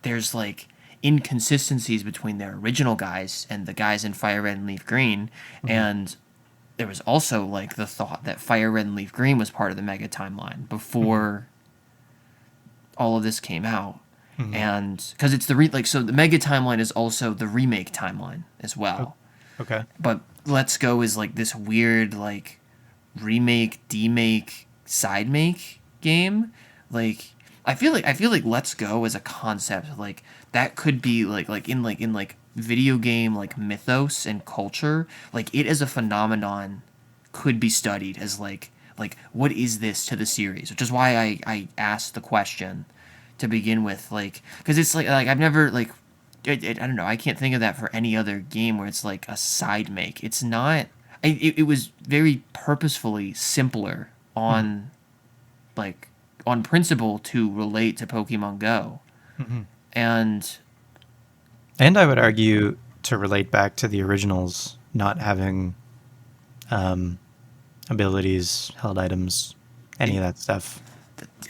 there's like inconsistencies between their original guys and the guys in Fire Red and Leaf Green, and there was also like the thought that Fire Red and Leaf Green was part of the mega timeline before all of this came out. And because it's so the mega timeline is also the remake timeline as well. Okay. But Let's Go is like this weird like remake, demake, side make game. Like I feel like Let's Go as a concept, like that could be like in video game like mythos and culture, like it as a phenomenon could be studied as like what is this to the series, which is why I asked the question to begin with, like because it's like I've never like I don't know, I can't think of that for any other game where it's like a side make. It's not. It was very purposefully simpler on like on principle to relate to Pokemon Go, and I would argue to relate back to the originals not having abilities, held items, any of that stuff.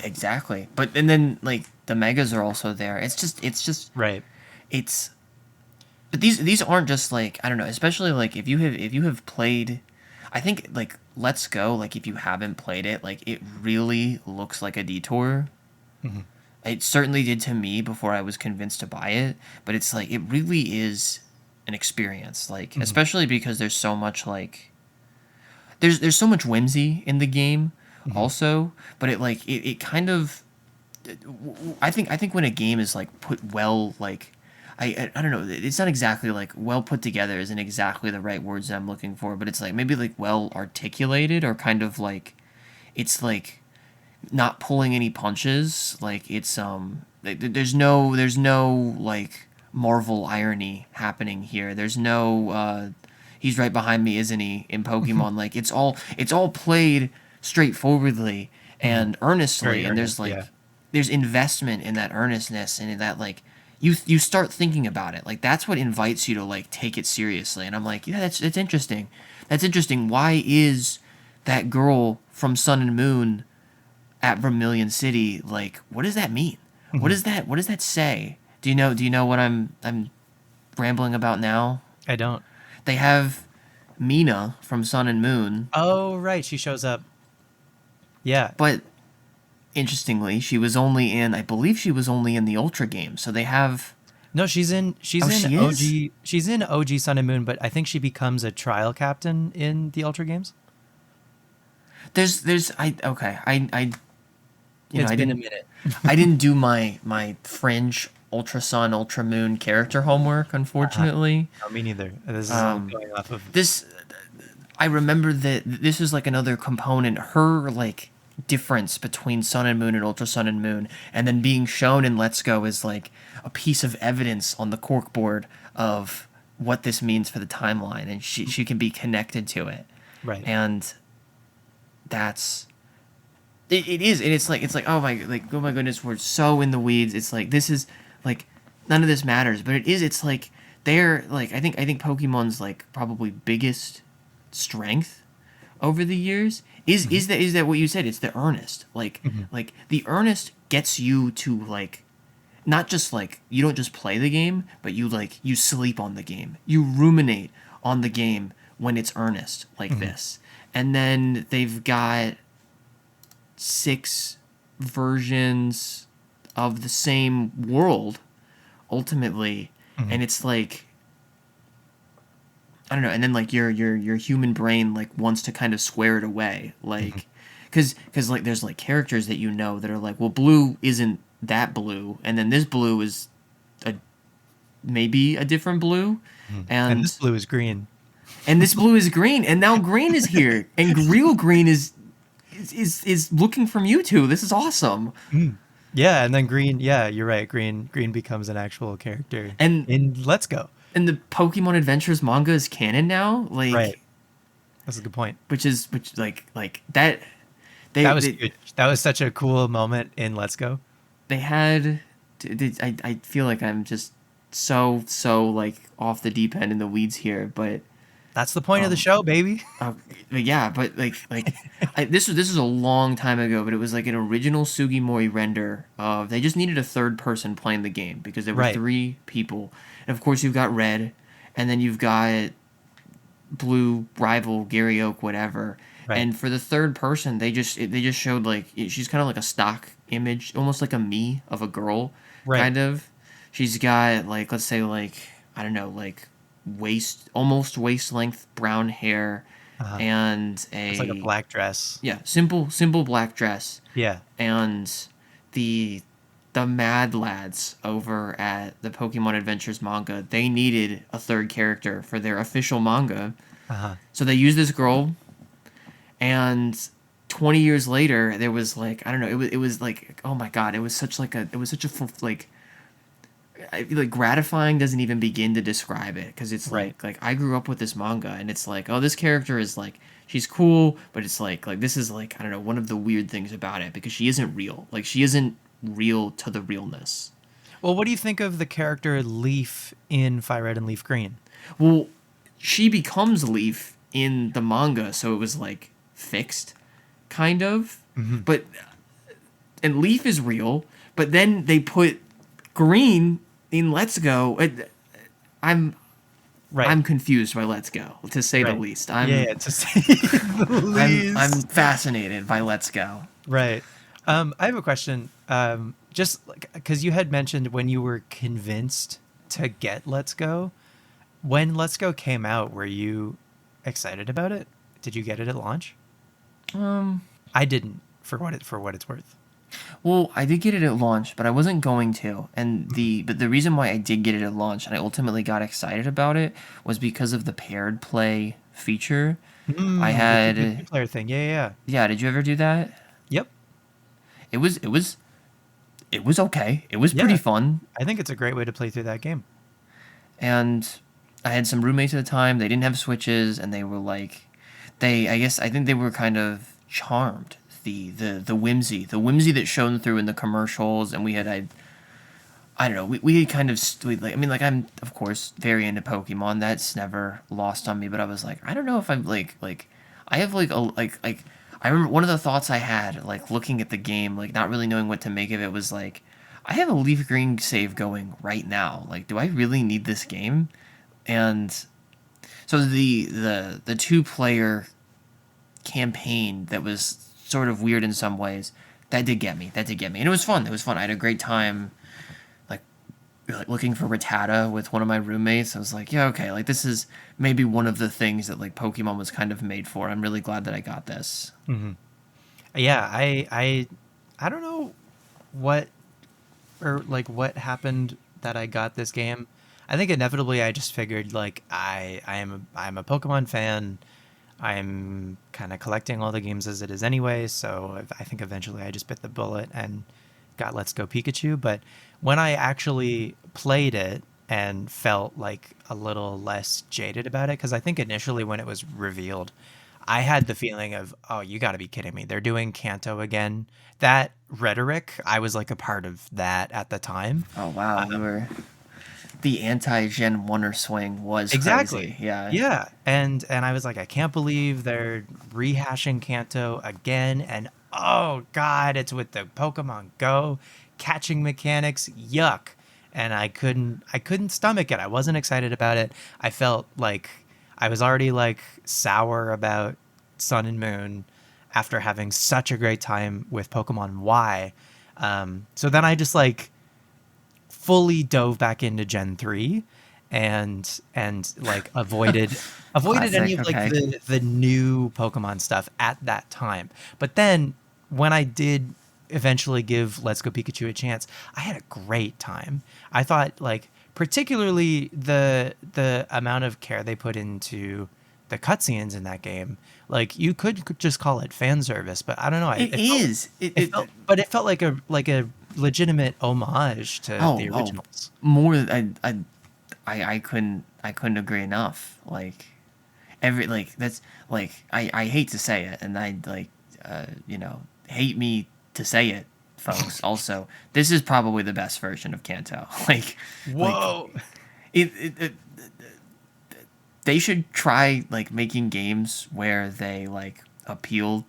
exactly. But and then like the megas are also there. It's just Right. it's but these aren't just like I don't know, especially like if you have played, I think like Let's Go, like if you haven't played it, like it really looks like a detour. It certainly did to me before I was convinced to buy it, but it's like it really is an experience, like especially because there's so much like there's so much whimsy in the game also, but it kind of I think when a game is like put well, like I don't know, it's not exactly like well put together isn't exactly the right words that I'm looking for, but it's like maybe like well articulated, or kind of like it's like not pulling any punches, like it's there's no like Marvel irony happening here. There's no he's right behind me, isn't he, in Pokemon. Like it's all played straightforwardly and earnestly, Very and earnest, yeah. there's investment in that earnestness and in that like you start thinking about it. Like that's what invites you to like take it seriously. And I'm like, yeah, that's interesting. That's interesting. Why is that girl from Sun and Moon at Vermilion City, like what does that mean? What does that say? Do you know what I'm rambling about now? I don't. They have Mina from Sun and Moon, Oh, right. She shows up. Yeah. but interestingly, I believe she was only in the Ultra game. So they have No, she's in she OG. She's in OG Sun and Moon, but I think she becomes a trial captain in the Ultra games. there's I you know, It's I been a didn't minute. I didn't do my fringe Ultra Sun Ultra Moon character homework, unfortunately. No, me neither. This is all going off of. This I remember that this is like another component, her like difference between Sun and Moon and Ultra Sun and Moon, and then being shown in Let's Go is like a piece of evidence on the corkboard of what this means for the timeline, and she can be connected to it. Right. And that's it is, and it's like oh my goodness, we're so in the weeds. It's like this is like none of this matters, but it's like they're like I think Pokemon's like probably biggest strength over the years is that what you said? It's the earnest, like the earnest gets you to like not just like you don't just play the game, but you sleep on the game, you ruminate on the game when it's earnest like this. And then they've got 6 versions of the same world ultimately, and it's like I don't know, and then like your human brain like wants to kind of square it away, like because like there's like characters that you know that are like, well, blue isn't that blue, and then this blue is maybe a different blue, And this blue is green. and this blue is green, and now green is here, and real green is looking for Mewtwo. This is awesome. Yeah, and then green. Yeah, you're right. Green becomes an actual character. And in Let's Go. And the Pokemon Adventures manga is canon now, like Right. That's a good point. which like that. That was huge. That was such a cool moment in Let's Go. They had. I feel like I'm just so like off the deep end in the weeds here, but That's the point of the Um, show, baby. uh, but yeah, but this is a long time ago, but it was like an original Sugimori render of they just needed a third person playing the game because there were Right. three people, and of course you've got red, and then you've got blue rival Gary Oak whatever, Right. and for the third person they just showed like she's kind of like a stock image, almost like a me of a girl, Right. kind of. She's got like let's say like I don't know like almost waist length brown hair Uh-huh. and It's like a a black dress. yeah simple black dress Yeah. and the the Mad Lads over at the Pokemon Adventures manga, they needed a third character for their official manga. Uh-huh. So they used this girl, and 20 years later, there was like I don't know, it was like oh my god, like like gratifying doesn't even begin to describe it because it's Right. like I grew up with this manga and it's like oh this character is like she's cool but it's like this is like I don't know one of the weird things about it because she isn't real like she isn't real to the realness. Well, what do you think of the character Leaf in Fire Red and Leaf Green? Well, she becomes Leaf in the manga, so it was like fixed, kind of. Hmm. But and Leaf is real, but then they put Green in Let's Go. I'm Right. I'm confused by Let's Go, to say the Right. least. Yeah, I'm yeah, to say the I'm least. fascinated by Let's Go. Right. I have a question. Just like because you had mentioned when you were convinced to get Let's Go, when Let's Go came out, were you excited about it? Did you get it at launch? Um, I didn't, for what it's worth. well, I did get it at launch, but I wasn't going to. And Mhm. the reason why I did get it at launch and I ultimately got excited about it was because of the paired play feature. I The had two-player thing. Yeah, yeah, yeah. yeah, did you ever do that? Yep. It was okay. It was pretty Yeah. fun. I think it's a great way to play through that game. And I had some roommates at the time. They didn't have Switches, and they were like, I think they were kind of charmed. The whimsy that shone through in the commercials, and I don't know. We had kind of like I mean like I'm of course very into Pokemon. That's never lost on me. But I was like I don't know if I'm like I have like a like I remember one of the thoughts I had like looking at the game like not really knowing what to make of it was like I have a Leaf Green save going right now. Like do I really need this game? And so the two player campaign that was sort of weird in some ways that did get me. That did get me, and it was fun. It was fun. I had a great time like looking for Rattata with one of my roommates. I was like, yeah, okay, like this is maybe one of the things that like Pokemon was kind of made for. I'm really glad that I got this. Hmm. Yeah, I don't know what or like what happened that I got this game. I think inevitably I just figured like I'm a Pokemon fan. I'm kind of collecting all the games as it is anyway, so I think eventually I just bit the bullet and got Let's Go Pikachu. But when I actually played it and felt like a little less jaded about it, because I think initially when it was revealed, I had the feeling of, oh, you got to be kidding me. They're doing Kanto again. That rhetoric, I was like a part of that at the time. Oh wow, you were the anti-Gen Wonder Swing was crazy. Exactly. Yeah. Yeah. And I was like, I can't believe they're rehashing Kanto again. And oh God, it's with the Pokemon Go catching mechanics. Yuck. And I couldn't stomach it. I wasn't excited about it. I felt like I was already like sour about Sun and Moon after having such a great time with Pokemon Y. So then I just like fully dove back into Gen 3 and like avoided any Classic. of like Okay. the new Pokemon stuff at that time. But then when I did eventually give Let's Go Pikachu a chance, I had a great time. I thought like particularly the amount of care they put into the cutscenes in that game. Like you could just call it fan service, but I don't know. It is. But it felt like a legitimate homage to the Oh, originals. more. I couldn't agree enough. Like every like that's like I hate to say it, and I like hate me to say it, folks. Also, this is probably the best version of Kanto. Like Whoa. it they should try like making games where they like appeal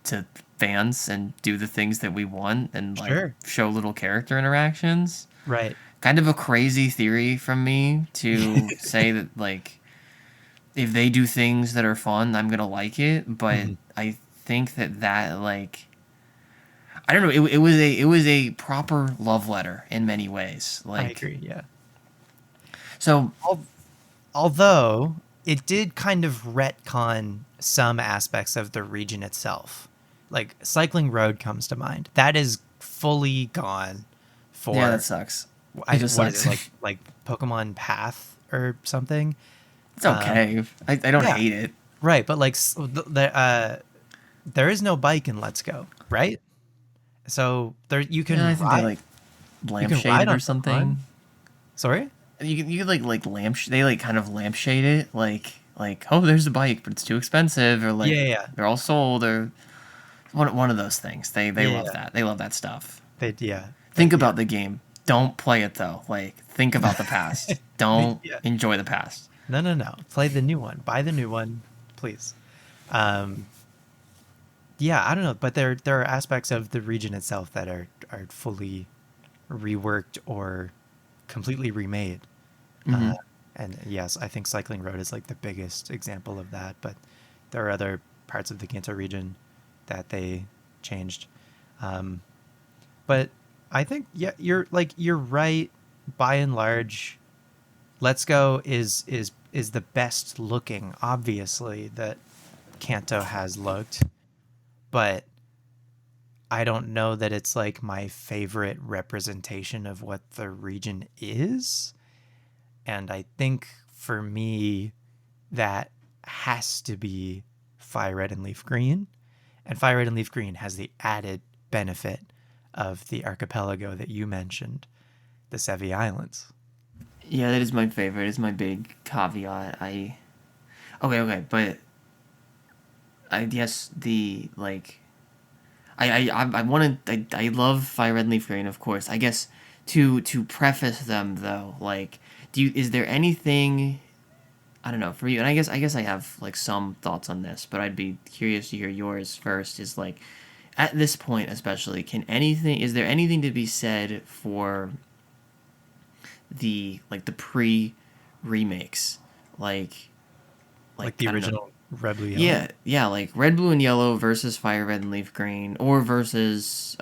to fans and do the things that we want and like Sure. show little character interactions. Right. Kind of a crazy theory from me to say that like if they do things that are fun, I'm gonna like it. But Mhm. I think that like I don't know. It was a proper love letter in many ways. I Like agree. Yeah. so Although it did kind of retcon some aspects of the region itself. Like Cycling Road comes to mind. That is fully gone yeah, that for sucks. It just what is it sucks. like Pokemon Path or something? It's okay. I don't Yeah, hate it. right. But like there is no bike in Let's Go, right? So there Yeah, I think they like you can ride lampshaded or on Pokemon. something. Sorry? You could like they like kind of lampshade it like oh there's a bike but it's too expensive or like Yeah, yeah, they're all sold or one of those things. They yeah, love yeah. that. They love that stuff. Yeah, Think yeah, about the game. Don't play it though. Like think about the past. Don't yeah. enjoy the past. No, no, no. Play the new one. Buy the new one, please. Um, yeah, I don't know, but there are aspects of the region itself that are fully reworked or completely remade. Uh, Hmm. and yes, I think Cycling Road is like the biggest example of that, but there are other parts of the Kanto region that they changed. Um, but I think yeah, you're right. By and large, Let's Go is the best looking, obviously, that Kanto has looked, but I don't know that it's like my favorite representation of what the region is. And I think for me, that has to be Fire Red and Leaf Green. And Fire Red and Leaf Green has the added benefit of the archipelago that you mentioned, the Sevi Islands. Yeah, that is my favorite. It's my big caveat. I okay, but I guess the like I want to I love Fire Red and Leaf Green, of course. I guess to preface them though, like is there anything I don't know for you, and I guess I have like some thoughts on this, but I'd be curious to hear yours first. Is like at this point, especially, is there anything to be said for the pre remakes, like Like the I don't know, original Red, Blue, Yellow. yeah, like Red, Blue, and Yellow versus Fire Red and Leaf Green, or versus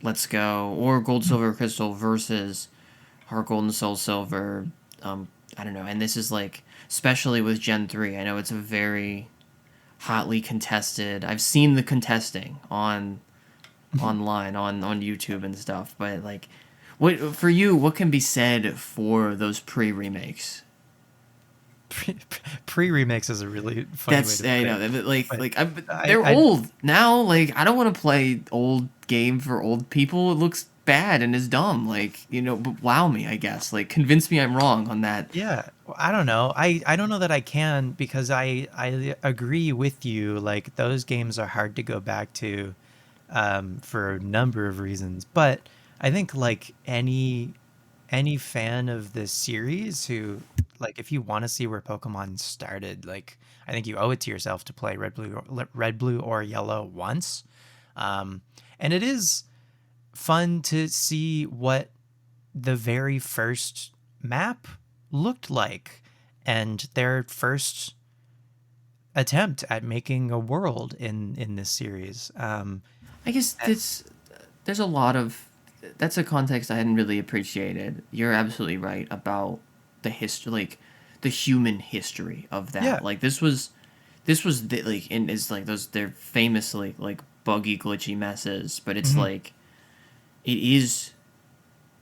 Let's Go, or Gold, Silver, Crystal versus Heart Gold and Soul Silver. I don't know, and this is like especially with Gen 3. I know it's a very hotly contested. I've seen the contesting on online on YouTube and stuff, but like what for you, what can be said for those pre remakes? Pre remix is a really funny way That's to put you it. know But they're I old now. Like I don't want to play old game for old people. It looks bad and is dumb. Like but wow me, I guess. Like convince me I'm wrong on that. yeah, I don't know. I don't know that I can because I agree with you. Like those games are hard to go back to for a number of reasons. But I think like any fan of this series who like if you want to see where Pokemon started, like I think you owe it to yourself to play Red, Blue, or Yellow once. And it is fun to see what the very first map looked like and their first attempt at making a world in this series. I guess there's a lot of that's a context I hadn't really appreciated. You're absolutely right about the history, like the human history of Yeah. that. Like this was like and is like those they're famously like buggy glitchy messes, but it's Mhm. like it is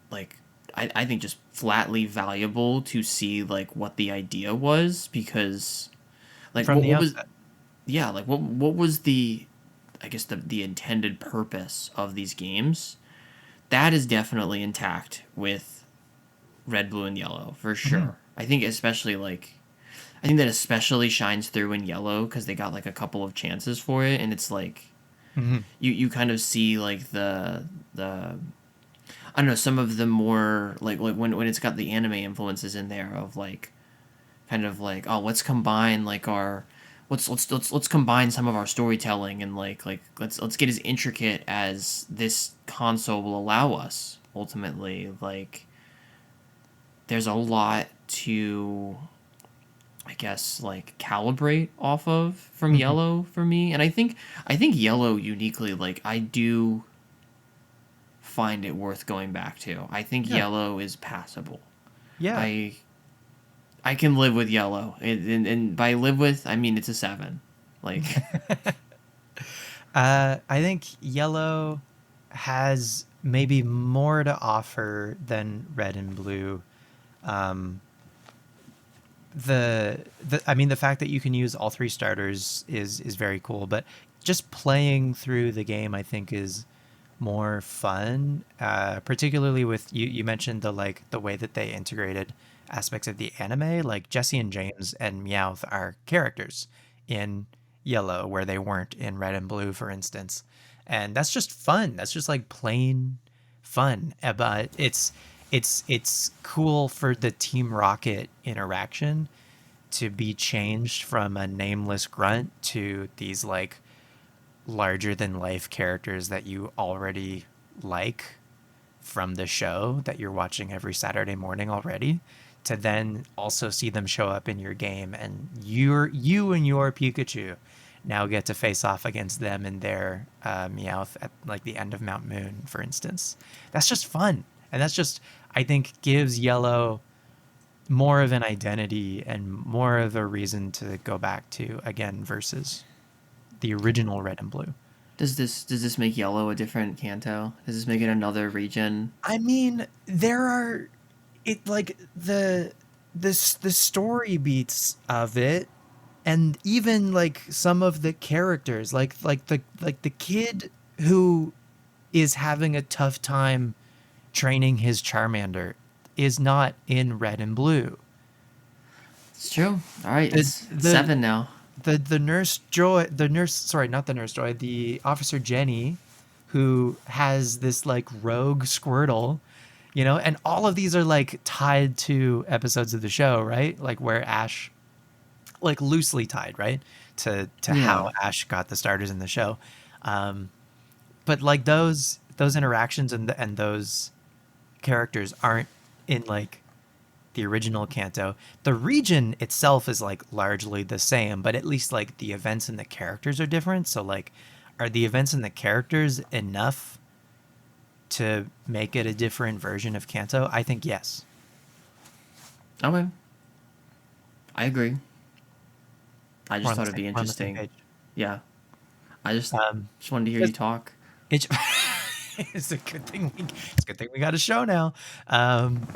like I think just flatly valuable to see like what the idea was because like From the what was outset. yeah like what was the I guess the intended purpose of these games that is definitely intact with Red, Blue, and Yellow for Mhm. sure. I think especially like I think that especially shines through in Yellow because they got like a couple of chances for it, and it's like Mhm. you kind of see like the I don't know some of the more like when it's got the anime influences in there of like kind of like, oh, let's combine like our let's combine some of our storytelling and let's get as intricate as this console will allow us. Ultimately, like there's a lot to, I guess, like calibrate off of from Mhm. Yellow for me. And I think Yellow uniquely, like I do find it worth going back to. I think Yeah. Yellow is passable. Yeah. I I can live with Yellow, and by live with I mean it's a 7. Like I think Yellow has maybe more to offer than Red and Blue. Um, the I mean the fact that you can use all three starters is very cool, but just playing through the game I think is more fun. Particularly with you mentioned the way that they integrated aspects of the anime, like Jesse and James and Meowth are characters in Yellow where they weren't in Red and Blue, for instance. And that's just fun. That's just like plain fun. But it's cool for the Team Rocket interaction to be changed from a nameless grunt to these like larger than life characters that you already like from the show that you're watching every Saturday morning already, to then also see them show up in your game and you and your Pikachu now get to face off against them and their Meowth at like the end of Mount Moon, for instance. That's just fun. And that's just, I think, gives Yellow more of an identity and more of a reason to go back to again versus the original Red and Blue. does this make Yellow a different Kanto? Does this make it another region? I mean, there are it like the story beats of it, and even like some of the characters, like the kid who is having a tough time training his Charmander is not in Red and Blue. It's true. All right, The it's the 7 now. the nurse Joy, the nurse, sorry, not the nurse Joy, the officer Jenny, who has this like rogue Squirtle, and all of these are like tied to episodes of the show, right? Like where Ash, like loosely tied, right, to Yeah. how Ash got the starters in the show. Um, but like those interactions and those characters aren't in like the original Kanto. The region itself is like largely the same, but at least like the events and the characters are different. So like, are the events and the characters enough to make it a different version of Kanto? I think yes. Okay. I agree. I We're just on the thought it'd same be we're on the same interesting. page. Yeah. I Um, just wanted to hear you it's talk. it's it's a good thing it's a good thing we got a show now. Um,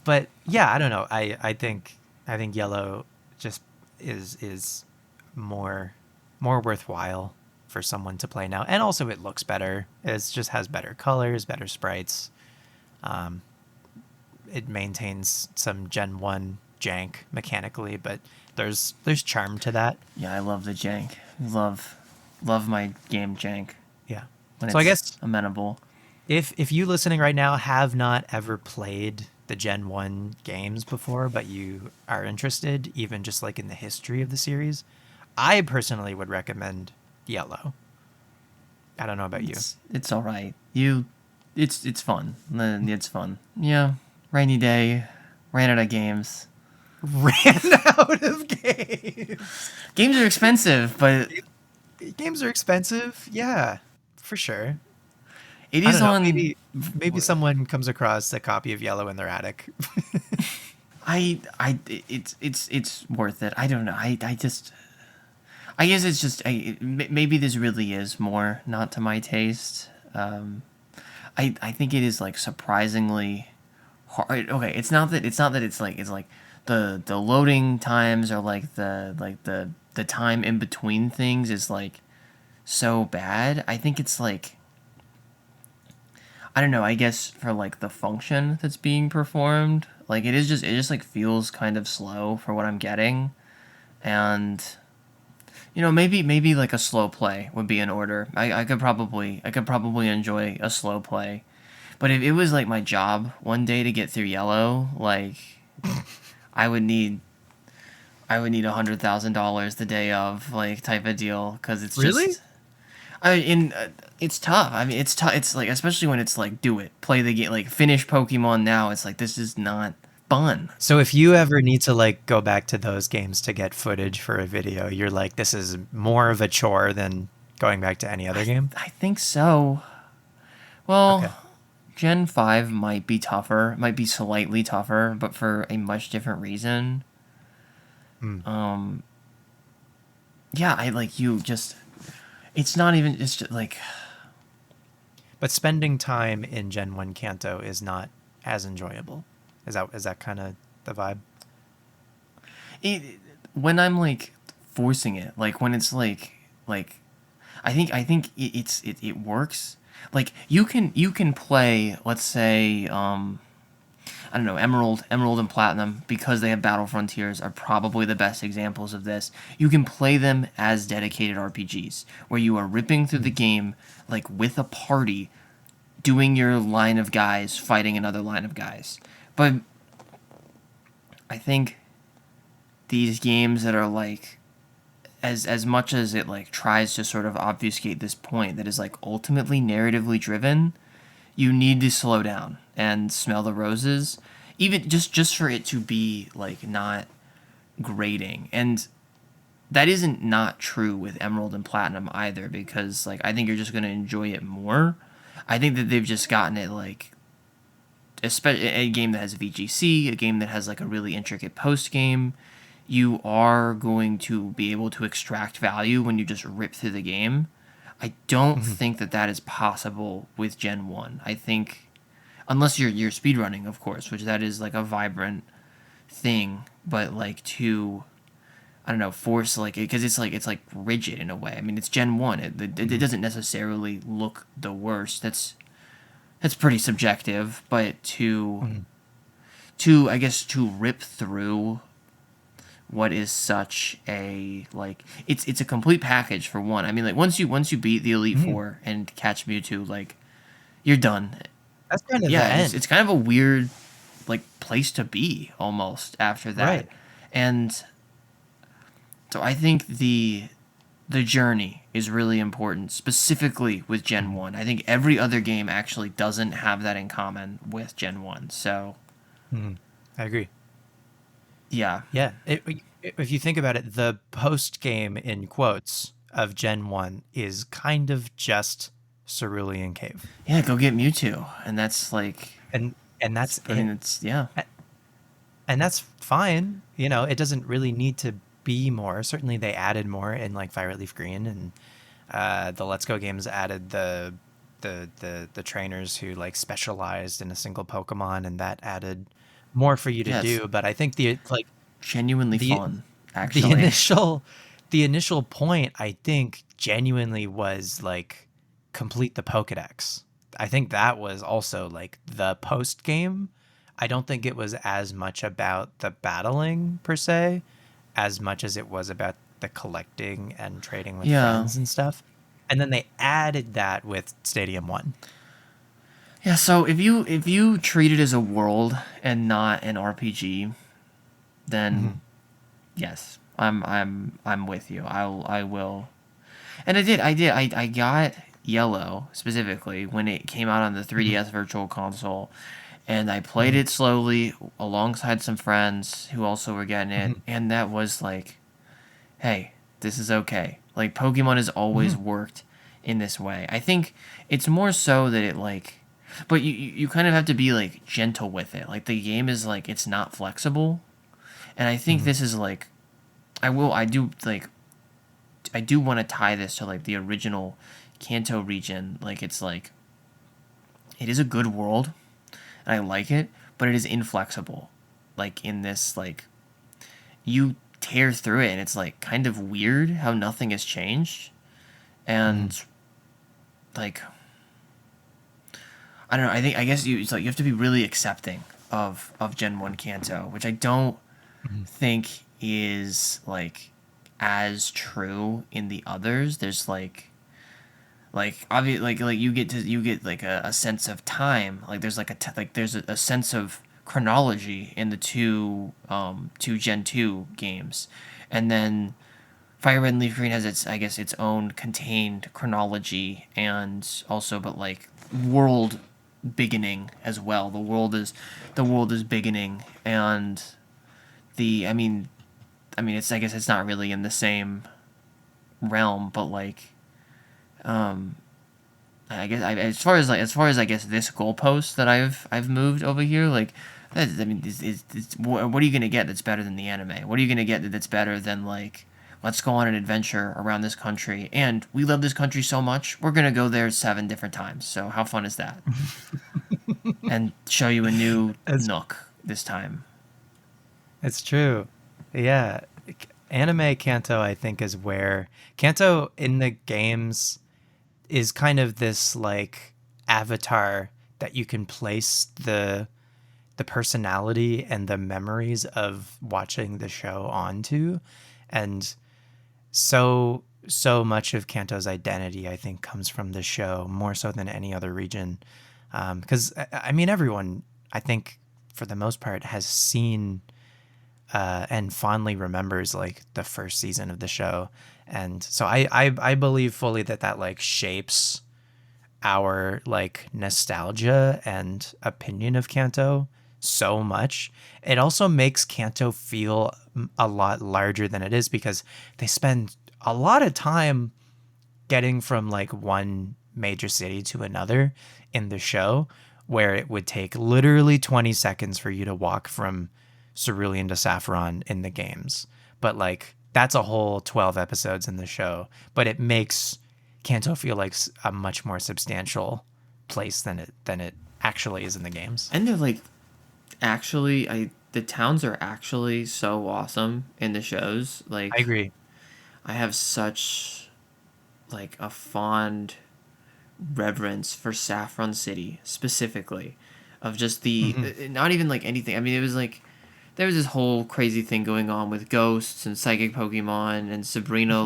but yeah, I don't know. I think Yellow just is more more worthwhile for someone to play now, and also it looks better. It just has better colors, better sprites. Um, it maintains some Gen One jank mechanically, but there's charm to that. Yeah, I love the jank. Love my game jank Yeah. when So I it's guess amenable. if you listening right now have not ever played the Gen 1 games before, but you are interested, even just like in the history of the series, I personally would recommend Yellow. I don't know about you. It's all right. It's fun. It's fun. Yeah. Rainy day. Ran out of games. Ran out of games. Games are expensive, but Games are expensive. Yeah, for sure. it I is don't know. on. Maybe someone comes across a copy of Yellow in their attic. It's worth it. I don't know. I guess it's just maybe this really is more not to my taste. I think it is like surprisingly hard. Okay, it's not that it's like the loading times or like the time in between things is like so bad. I think it's like I don't know. I guess for like the function that's being performed, like it just like feels kind of slow for what I'm getting, and maybe like a slow play would be in order. I could probably enjoy a slow play, but if it was like my job one day to get through Yellow, like I would need I would need $100,000 the day of, like, type of deal, because it's Really? just it's tough. I mean, it's tough. It's like, especially when it's like, do it, play the game, like finish Pokemon now. It's like, this is not fun. So if you ever need to like go back to those games to get footage for a video, you're like, this is more of a chore than going back to any other game? I think so. Well, Okay. Gen 5 might be tougher, might be slightly tougher, but for a much different reason. Hmm. Um, yeah, I like you just. It's not even. It's just like But spending time in Gen 1 Kanto is not as enjoyable. Is that kind of the vibe? it, when I'm like forcing it, like when it's like I think it works. Like you can play, let's say, I don't know, Emerald and Platinum, because they have Battle Frontiers, are probably the best examples of this. You can play them as dedicated RPGs, where you are ripping through the game like with a party, doing your line of guys fighting another line of guys. But I think these games that are like, as much as it like tries to sort of obfuscate this point that is like ultimately narratively driven, you need to slow down and smell the roses, even just for it to be like not grating. And that isn't not true with Emerald and Platinum either, because like I think you're just going to enjoy it more. I think that they've just gotten it like, especially a game that has VGC, a game that has like a really intricate post game, you are going to be able to extract value when you just rip through the game. I don't Hmm. think that that is possible with Gen 1. I think, unless you're speedrunning, of course, which that is like a vibrant thing, but like to, I don't know, force like it, because it's like rigid in a way. I mean, it's Gen 1. It Hmm. doesn't necessarily look the worst. That's pretty subjective, but Hmm. to I guess to rip through what is such a, like, it's a complete package for one. I mean, like, once you beat the Elite Hmm. Four and catch Mewtwo, like, you're done. That's kind of the Yeah, it's end. kind of a weird like place to be almost after that. Right. And so I think the journey is really important, specifically with Gen Hmm. 1. I think every other game actually doesn't have that in common with Gen 1. So, Hmm. I agree. yeah. Yeah. If you think about it, the post game in quotes of Gen 1 is kind of just Cerulean Cave. Yeah, go get Mewtwo. And that's like, And it's, that's I mean, it. it's, yeah. A- And that's fine. You know, it doesn't really need to be more. Certainly they added more in like Violet Leaf Green, and the Let's Go games added the trainers who like specialized in a single Pokemon, and that added more for you to Yeah, it's do. But I think the like genuinely the fun, the actually. initial point, I think, genuinely was like complete the Pokedex. I think that was also like the post game. I don't think it was as much about the battling per se as much as it was about the collecting and trading with Yeah. friends and stuff. And then they added that with Stadium 1. Yeah, so if you treat it as a world and not an RPG, then Hmm. yes, I'm with you. I will. And I got Yellow specifically when it came out on the Hmm. 3DS Virtual Console, and I played Hmm. it slowly alongside some friends who also were getting it, Hmm. and that was like, hey, this is okay. Like, Pokemon has Hmm. always worked in this way. I think it's more so that it like, but you kind of have to be like gentle with it. Like, the game is like, it's not flexible, and I think Hmm. this is like, I do want to tie this to like the original Kanto region. Like, it's like, it is a good world and I like it, but it is inflexible. Like, in this, like, you tear through it and it's like kind of weird how nothing has changed. Hmm. And like, I don't know, I guess it's like you have to be really accepting of Gen 1 Kanto, which I don't Hmm. think is like as true in the others. There's like obvious like you get like a sense of time. Like, there's like there's a sense of chronology in the two Gen 2 games. And then Fire Red and Leaf Green has its, I guess, its own contained chronology, and also, but like, world beginning as well. The world is beginning, and it's, I guess it's not really in the same realm, but like, I guess as far as I guess this goalpost that I've moved over here, like, what are you gonna get that's better than the anime? What are you gonna get that's better than, like, let's go on an adventure around this country, and we love this country so much we're gonna go there 7 different times. So how fun is that? And show you a new It's nook this time. it's true. Yeah. Anime Kanto, I think, is where Kanto in the games is kind of this like avatar that you can place the personality and the memories of watching the show onto. And so much of Kanto's identity, I think, comes from the show more so than any other region. Because I mean, everyone, I think, for the most part, has seen and fondly remembers like the first season of the show, and so I believe fully that like shapes our like nostalgia and opinion of Kanto so much. It also makes Kanto feel a lot larger than it is because they spend a lot of time getting from like one major city to another in the show, where it would take literally 20 seconds for you to walk from Cerulean to Saffron in the games. But like that's a whole 12 episodes in the show, but it makes Kanto feel like a much more substantial place than it actually is in the games. And they're like, actually, the towns are actually so awesome in the shows. I Like, agree. I have such, like, a fond reverence for Saffron City specifically, of just the, Hmm. not even like anything. I mean, it was like, there was this whole crazy thing going on with ghosts and psychic Pokemon, and Sabrina,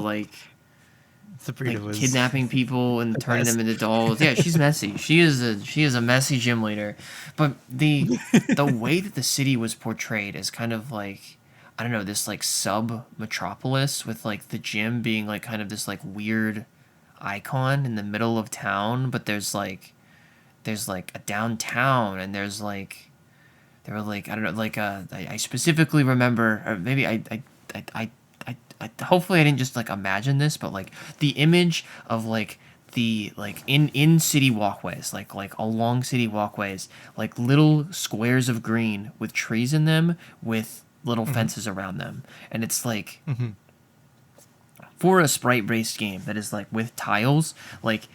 Sabrina like was kidnapping people and the turning them best. into dolls. Yeah, she's messy. She is a messy gym leader. But the way that the city was portrayed is kind of like, I don't know, this like sub metropolis, with like the gym being like kind of this like weird icon in the middle of town, but there's like a downtown, and there's like, there were like, I don't know, like, I specifically remember, or maybe hopefully I didn't just like imagine this, but like the image of like the, like, in city walkways, like along city walkways, like little squares of green with trees in them, with little Hmm. fences around them. And it's like, Hmm. for a sprite based game that is like with tiles, like,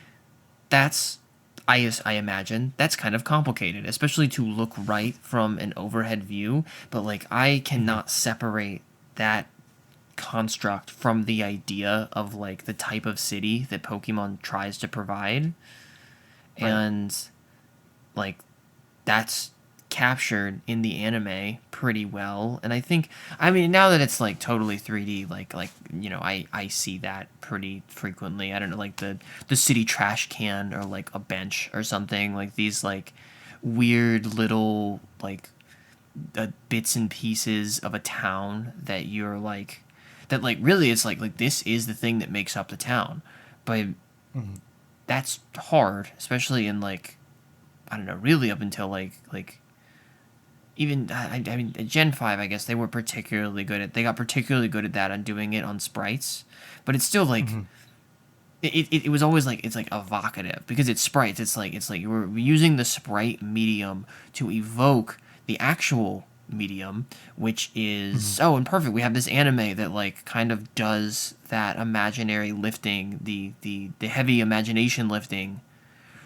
that's, I imagine that's kind of complicated, especially to look right from an overhead view. But like, I Hmm. cannot separate that construct from the idea of like the type of city that Pokemon tries to provide. Right. And like, that's captured in the anime pretty well. And I think, I mean, now that it's like totally 3D, like, I see that pretty frequently. I don't know, like the city trash can, or like a bench or something, like these like weird little like, bits and pieces of a town that you're like, that like really it's like this is the thing that makes up the town. But Hmm. that's hard, especially in like, I don't know, really up until like even, I mean, Gen 5, I guess they got particularly good at that, on doing it on sprites. But it's still like, Hmm. it was always like, it's like evocative because it's sprites. It's like you were using the sprite medium to evoke the actual medium, which Hmm. is, oh, and perfect. We have this anime that like kind of does that imaginary lifting, the heavy imagination lifting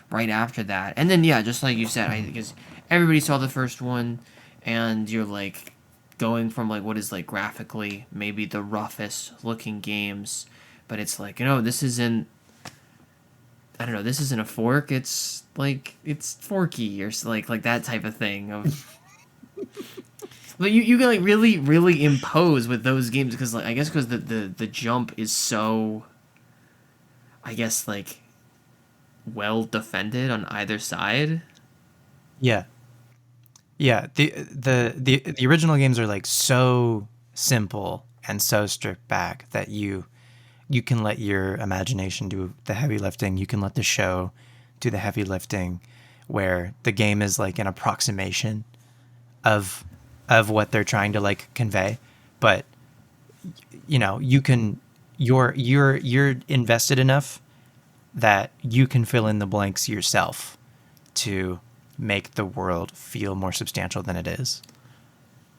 right after that. And then, yeah, just like you said, I Hmm. because everybody saw the first one, and you're like going from like what is like graphically maybe the roughest looking games, but it's like, this isn't, I don't know, this isn't a fork. It's like, it's forky, or like that type of thing of. But you can like really really impose with those games, because like, I guess because the jump is so, I guess, like, well defended on either side. Yeah. Yeah, the original games are like so simple and so stripped back that you can let your imagination do the heavy lifting. You can let the show do the heavy lifting, where the game is like an approximation of what they're trying to like convey. But you can you're invested enough that you can fill in the blanks yourself to make the world feel more substantial than it is.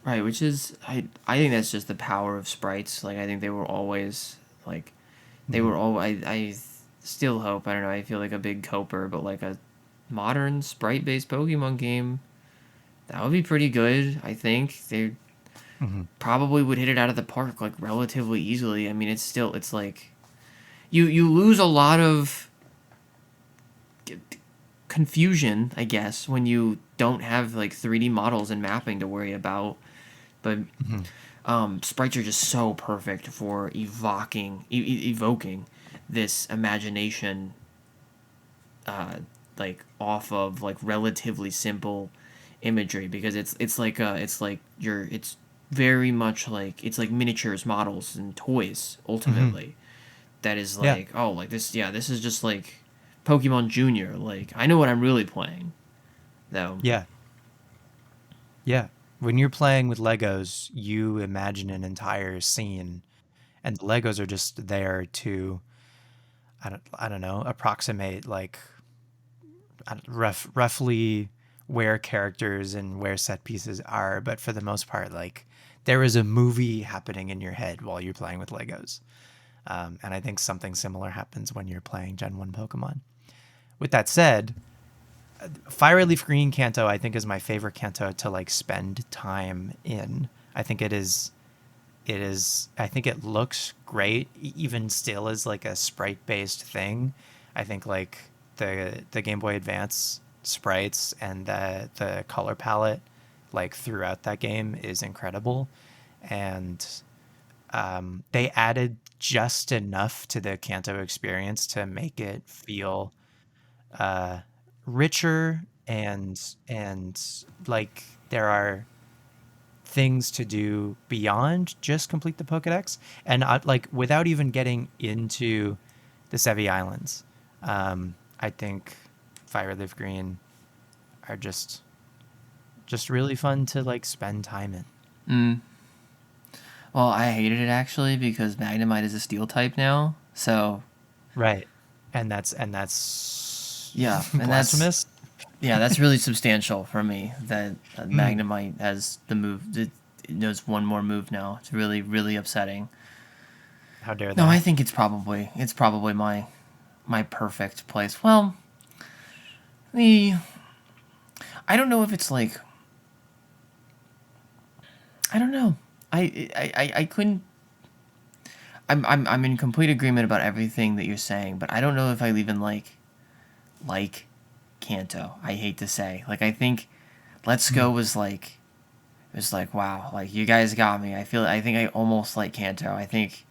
Right, which is I think that's just the power of sprites. Like I think they were always like they Mhm. were all I still hope, I don't know, I feel like a big coper, but like a modern sprite based Pokemon game, that would be pretty good, I think. They Mhm. probably would hit it out of the park like relatively easily. I mean it's like you lose a lot of confusion, I guess, when you don't have like 3D models and mapping to worry about. But Mhm. sprites are just so perfect for evoking this imagination, like off of like relatively simple imagery, because it's like it's very much like it's like miniatures, models, and toys Mhm. ultimately. That is Yeah. like, oh, like this, yeah, this is just like Pokemon Junior. Like I know what I'm really playing though. Yeah. Yeah. When you're playing with Legos, you imagine an entire scene, and the Legos are just there to, I don't know, approximate like roughly where characters and where set pieces are, but for the most part, like there is a movie happening in your head while you're playing with Legos. And I think something similar happens when you're playing Gen 1 Pokemon. With that said, Fire Leaf Green Kanto, I think, is my favorite Kanto to like spend time in. I think I think it looks great, even still as like a sprite based thing. I think like the Game Boy Advance sprites and the color palette like throughout that game is incredible. And they added just enough to the Kanto experience to make it feel richer and like there are things to do beyond just complete the Pokedex, and like without even getting into the Sevi Islands. I think Fire Live Green are just really fun to like spend time in. Mm. Well, I hated it actually because Magnemite is a steel type now. So Right, and that's yeah, and blasphemous. that's really substantial for me that Mm, Magnemite has the move. It knows one more move now. It's really really upsetting. how dare No, I they? think it's probably my perfect place. Well, the I don't know if it's like I don't know. I couldn't. I'm in complete agreement about everything that you're saying, but I don't know if I even like Kanto. I hate to say. Like I think Let's Go Mm, was like it was like wow, like you guys got me. I think I almost like Kanto. I think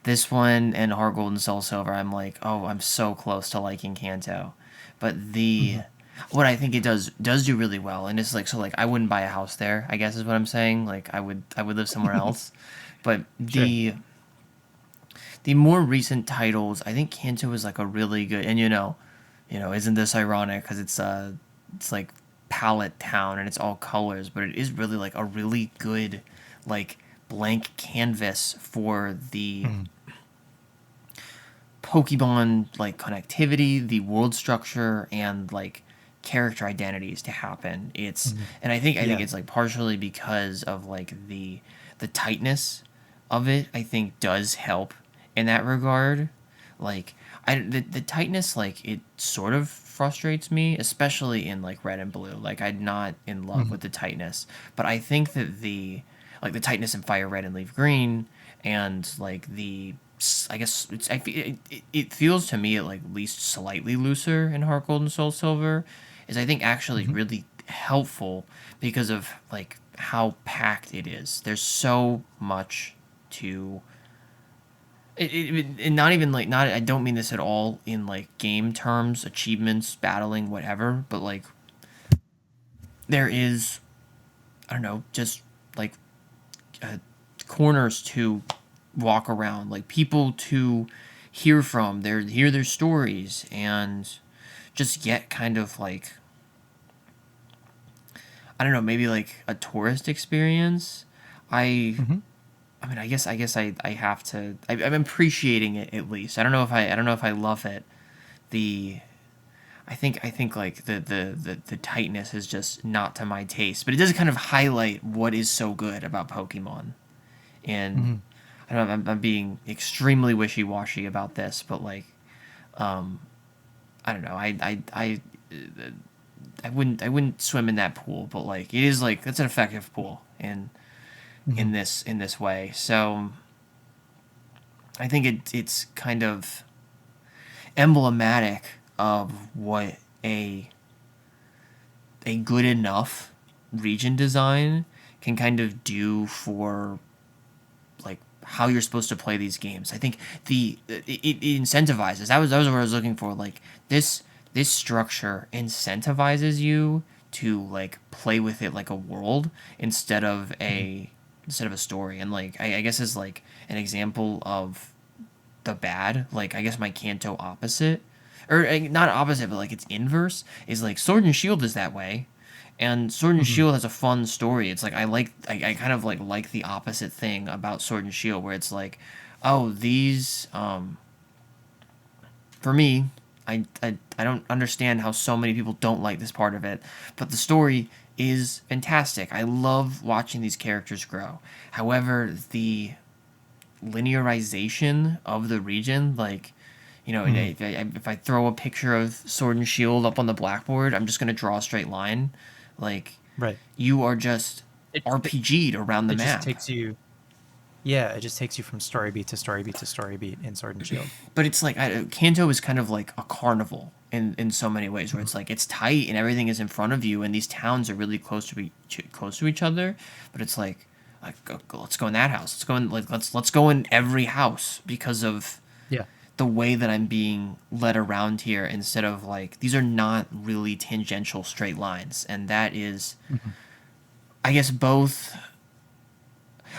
this one and Heart Gold and Soul Silver, I'm like, oh, I'm so close to liking Kanto. But the mhm, what I think it does do really well, and it's like so like I wouldn't buy a house there, I guess is what I'm saying. Like I would live somewhere else. But sure. the more recent titles, I think Kanto is like a really good, and isn't this ironic? Because it's like palette town and it's all colors, but it is really like a really good, like blank canvas for the Mm, Pokemon like connectivity, the world structure, and like character identities to happen. mhm. And I think Yeah. it's like partially because of like the tightness of it. I think does help in that regard. Like the tightness, like it sort of frustrates me, especially in like red and blue. Like I'm not in love Mhm, with the tightness, but I think that the tightness in fire red and leaf green, and like I guess it feels to me at like least slightly looser in Heart Gold and Soul Silver is I think actually mhm, really helpful because of like how packed it is. There's so much to and not even like not I don't mean this at all in like game terms, achievements, battling, whatever, but like there is I don't know, just like corners to walk around, like people to hear from, hear their stories, and just get kind of like, I don't know, maybe like a tourist experience. I Hmm. I mean, I have to. I'm appreciating it at least. I don't know if I love it. The I think like the tightness is just not to my taste, but it does kind of highlight what is so good about Pokemon. And Hmm. I don't know, I'm being extremely wishy washy about this, but like I don't know. I wouldn't swim in that pool, but like it is like it's an effective pool Hmm. in this way. So I think it's kind of emblematic of what a good enough region design can kind of do for like how you're supposed to play these games. I think it incentivizes. That was what I was looking for. Like this structure incentivizes you to like play with it like a world Hmm. instead of a story. And like I guess as like an example of the bad, like I guess my Kanto opposite, or not opposite, but like its inverse is like Sword and Shield is that way, and Sword and Hmm. Shield has a fun story. It's like I kind of like the opposite thing about Sword and Shield, where it's like, oh these for me. I don't understand how so many people don't like this part of it, but the story is fantastic. I love watching these characters grow. However, the linearization of the region, like, you know, Hmm. if I throw a picture of Sword and Shield up on the blackboard, I'm just gonna draw a straight line. Like, Right. you are just It RPG'd around the it just map. takes you. Yeah, it just takes you from story beat to story beat to story beat in Sword and Shield. But it's like Kanto is kind of like a carnival in so many ways, where Hmm. it's like it's tight and everything is in front of you, and these towns are really close to each other. But it's like let's go in that house. Let's go in like let's go in every house because of Yeah. the way that I'm being led around here, instead of like these are not really tangential straight lines, and that is, Hmm. I guess both.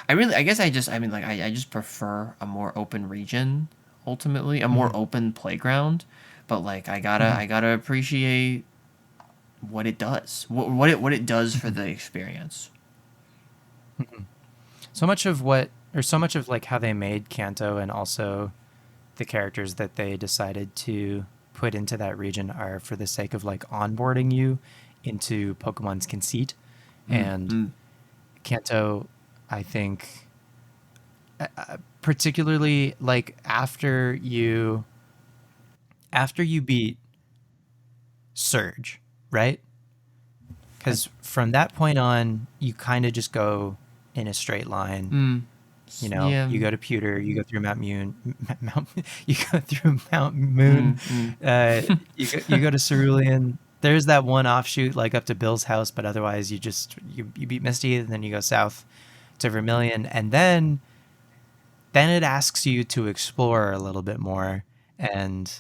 I guess I mean like I just prefer a more open region, ultimately a more Hmm. open playground, but like Hmm. I gotta appreciate what it does, what it does for Hmm. the experience. Hmm. So much of what, or so much of like how they made Kanto and also the characters that they decided to put into that region are for the sake of like onboarding you into Pokemon's conceit. Mm, And mm, Kanto, I think, particularly like after you beat Surge, right? I, Because from that point on, you kind of just go in a straight line. mm, You know, yeah, you go to Pewter, you go through Mount Moon, Mount, you go through Mount Moon, mm, mm, you go to Cerulean. There's that one offshoot like up to Bill's house, but otherwise you beat Misty, and then you go south to Vermilion, and then it asks you to explore a little bit more, and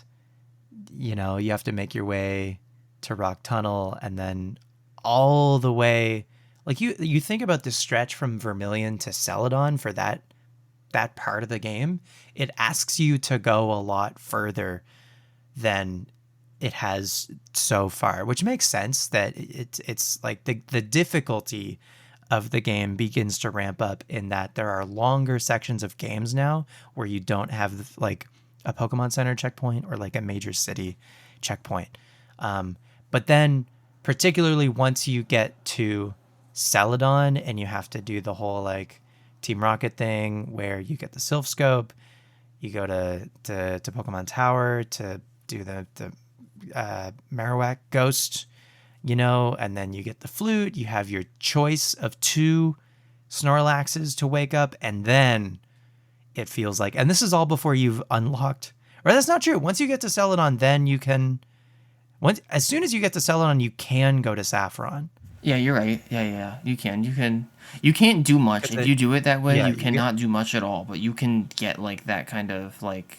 you know you have to make your way to Rock Tunnel, and then all the way, like you think about the stretch from Vermilion to Celadon for that part of the game, it asks you to go a lot further than it has so far, which makes sense that it's like the difficulty of the game begins to ramp up in that there are longer sections of games now where you don't have like a Pokemon Center checkpoint or like a major city checkpoint. Um, but then, particularly once you get to Celadon and you have to do the whole like Team Rocket thing where you get the Sylph Scope, you go to Pokemon Tower to do the Marowak Ghost, you know, and then you get the flute. You have your choice of two Snorlaxes to wake up, and then it feels like, and this is all before you've unlocked. Or that's not true. Once you get to Celadon, then you can. Once as soon as you get to Celadon, you can go to Saffron. yeah, you're right. Yeah, you can't do much Because if you do it that way. yeah, You you get, cannot do much at all, but you can get like that kind of like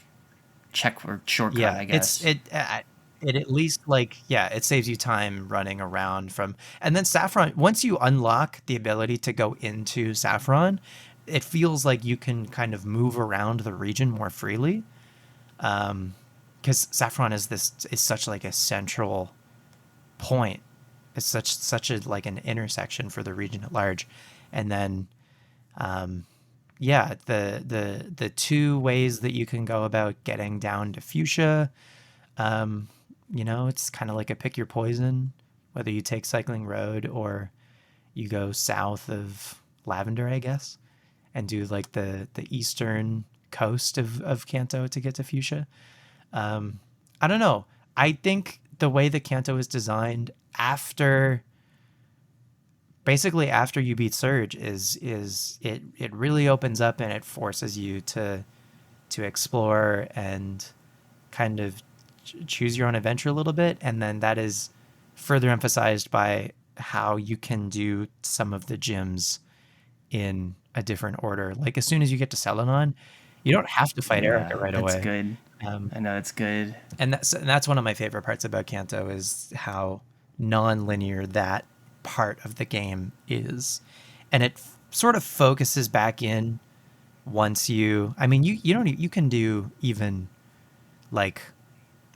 check or shortcut, yeah. I It's guess. it. it at least like, yeah, it saves you time running around from. And then Saffron, once you unlock the ability to go into Saffron, it feels like you can kind of move around the region more freely. Because Saffron is such like a central point. It's such a like an intersection for the region at large. And then yeah, the two ways that you can go about getting down to Fuchsia, it's kind of like a pick your poison, whether you take Cycling Road or you go south of Lavender, I guess, and do like the eastern coast of Kanto to get to Fuchsia. I don't know. I think the way that Kanto is designed basically after you beat Surge is it really opens up and it forces you to explore and kind of choose your own adventure a little bit, and then that is further emphasized by how you can do some of the gyms in a different order. Like as soon as you get to Celadon, you don't have to fight Erica right That's away. good. I know it's good. And that's one of my favorite parts about Kanto is how non-linear that part of the game is, and it sort of focuses back in once you. I mean, you don't you can do even like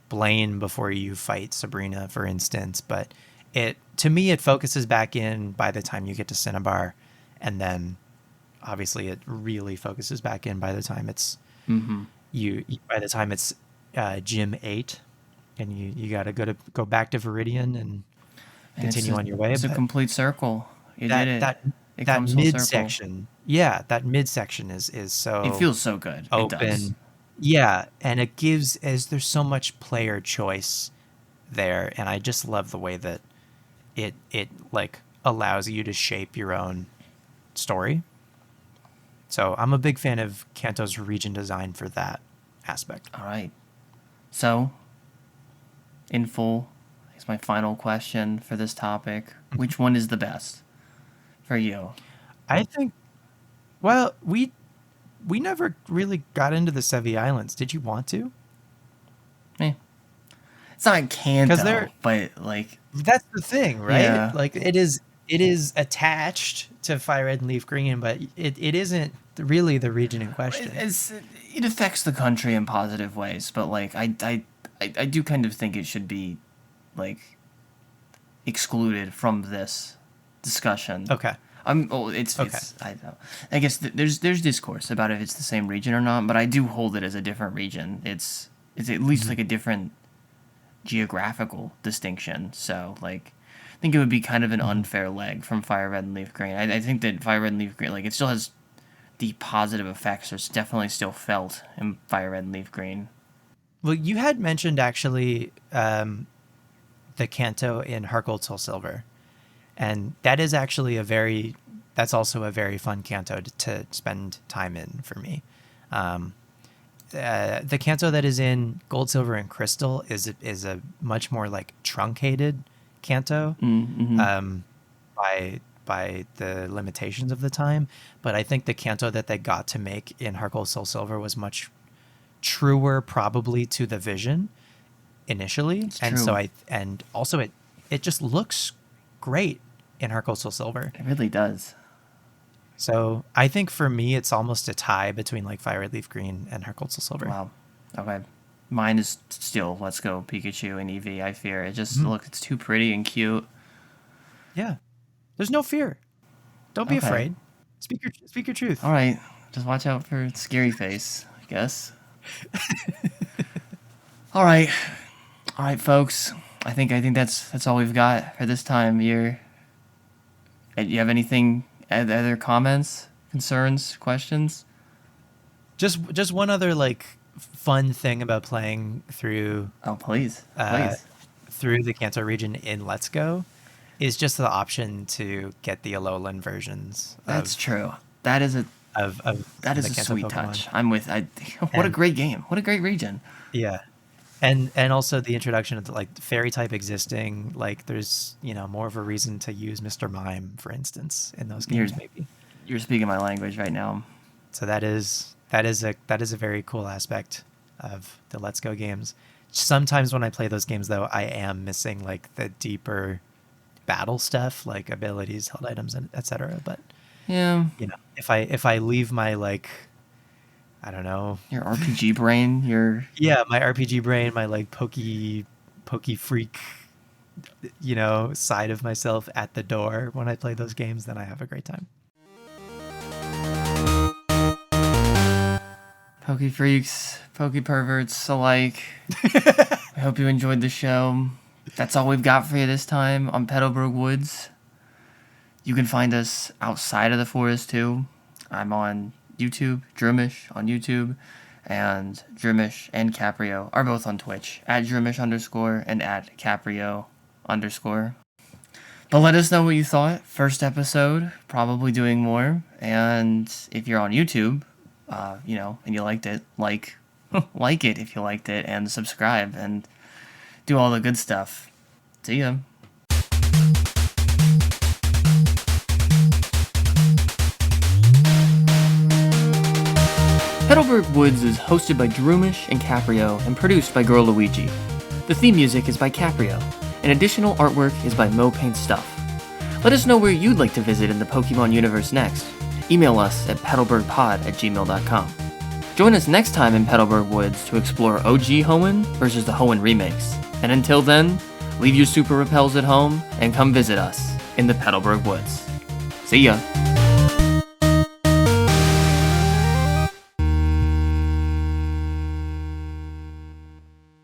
Blaine before you fight Sabrina, for instance, but to me it focuses back in by the time you get to Cinnabar, and then obviously it really focuses back in by the time it's by the time it's Gym 8, and you got to go back to Viridian and continue on your way. It's a But complete circle. You that did it. that It that comes full circle. midsection, yeah, that midsection is so It feels so good. It does. open. Yeah, and it gives as there's so much player choice there, and I just love the way that it like allows you to shape your own story. So I'm a big fan of Kanto's region design for that aspect. All right. So, in full, here's my final question for this topic. Which one is the best for you? I think, well, we never really got into the Sevi Islands. Did you want to? Eh. It's not Kanto, 'Cause they're- but like That's the thing, right? Yeah. Like it is attached to Fire Red and Leaf Green, but it isn't really the region in question. it affects the country in positive ways, but like I do kind of think it should be like excluded from this discussion. Okay. It's I don't know. I guess there's discourse about if it's the same region or not, but I do hold it as a different region. It's at least like a different geographical distinction. So like I think it would be kind of an unfair leg from Fire Red and Leaf Green. I think that Fire Red and Leaf Green, like it still has the positive effects are definitely still felt in Fire Red and Leaf Green. Well, you had mentioned actually the Kanto in Heart Gold Soul Silver, and that is actually that's also a very fun Kanto to spend time in for me. The Kanto that is in Gold, Silver, and Crystal is a much more like truncated Kanto by the limitations of the time. But I think the Kanto that they got to make in Heart Gold, Soul Silver was much truer, probably to the vision initially, It's and true. so and also it just looks great in Heart Gold, Soul Silver. It really does. So I think for me, it's almost a tie between like Fire Red Leaf Green and Heart Gold Soul Silver. Wow. Okay. Mine is still Let's Go Pikachu and Eevee. I fear it just it's too pretty and cute. Yeah, there's no fear. Don't be Okay. afraid. Speak your truth. All right. Just watch out for Scary Face, I guess. All right, folks. I think that's all we've got for this time. You have anything? Other comments, concerns, questions? Just one other like fun thing about playing through Oh, please. through the Kanto region in Let's Go is just the option to get the Alolan versions. That's true. That is a of that is the a Kanto sweet Pokemon. touch. I'm with. What a And- great game. What a great region. Yeah. And also the introduction of the, like fairy type existing, like there's more of a reason to use Mr. Mime, for instance, in those games maybe. You're speaking my language right now. So that is a very cool aspect of the Let's Go games. sometimes when I play those games, though, I am missing like the deeper battle stuff, like abilities, held items, and etc. But Yeah. if I leave my like, I don't know, Your RPG brain, yeah, my RPG brain, my like pokey freak, side of myself at the door when I play those games, then I have a great time. Poke freaks, poke perverts alike. I hope you enjoyed the show. That's all we've got for you this time on Petalburg Woods. You can find us outside of the forest too. I'm on YouTube, Droomish on YouTube, and Droomish and Capreo are both on Twitch, at Droomish_ and at Capreo_. But let us know what you thought. First episode, probably doing more. And if you're on YouTube, and you liked it, like it if you liked it, and subscribe, and do all the good stuff. See ya. Petalburg Woods is hosted by Droomish and Capreo and produced by Girl Luigi. The theme music is by Capreo, and additional artwork is by Mo Paint Stuff. Let us know where you'd like to visit in the Pokémon Universe next. Email us at petalburgpod@gmail.com. Join us next time in Petalburg Woods to explore OG Hoenn versus the Hoenn remakes. And until then, leave your super repels at home and come visit us in the Petalburg Woods. See ya!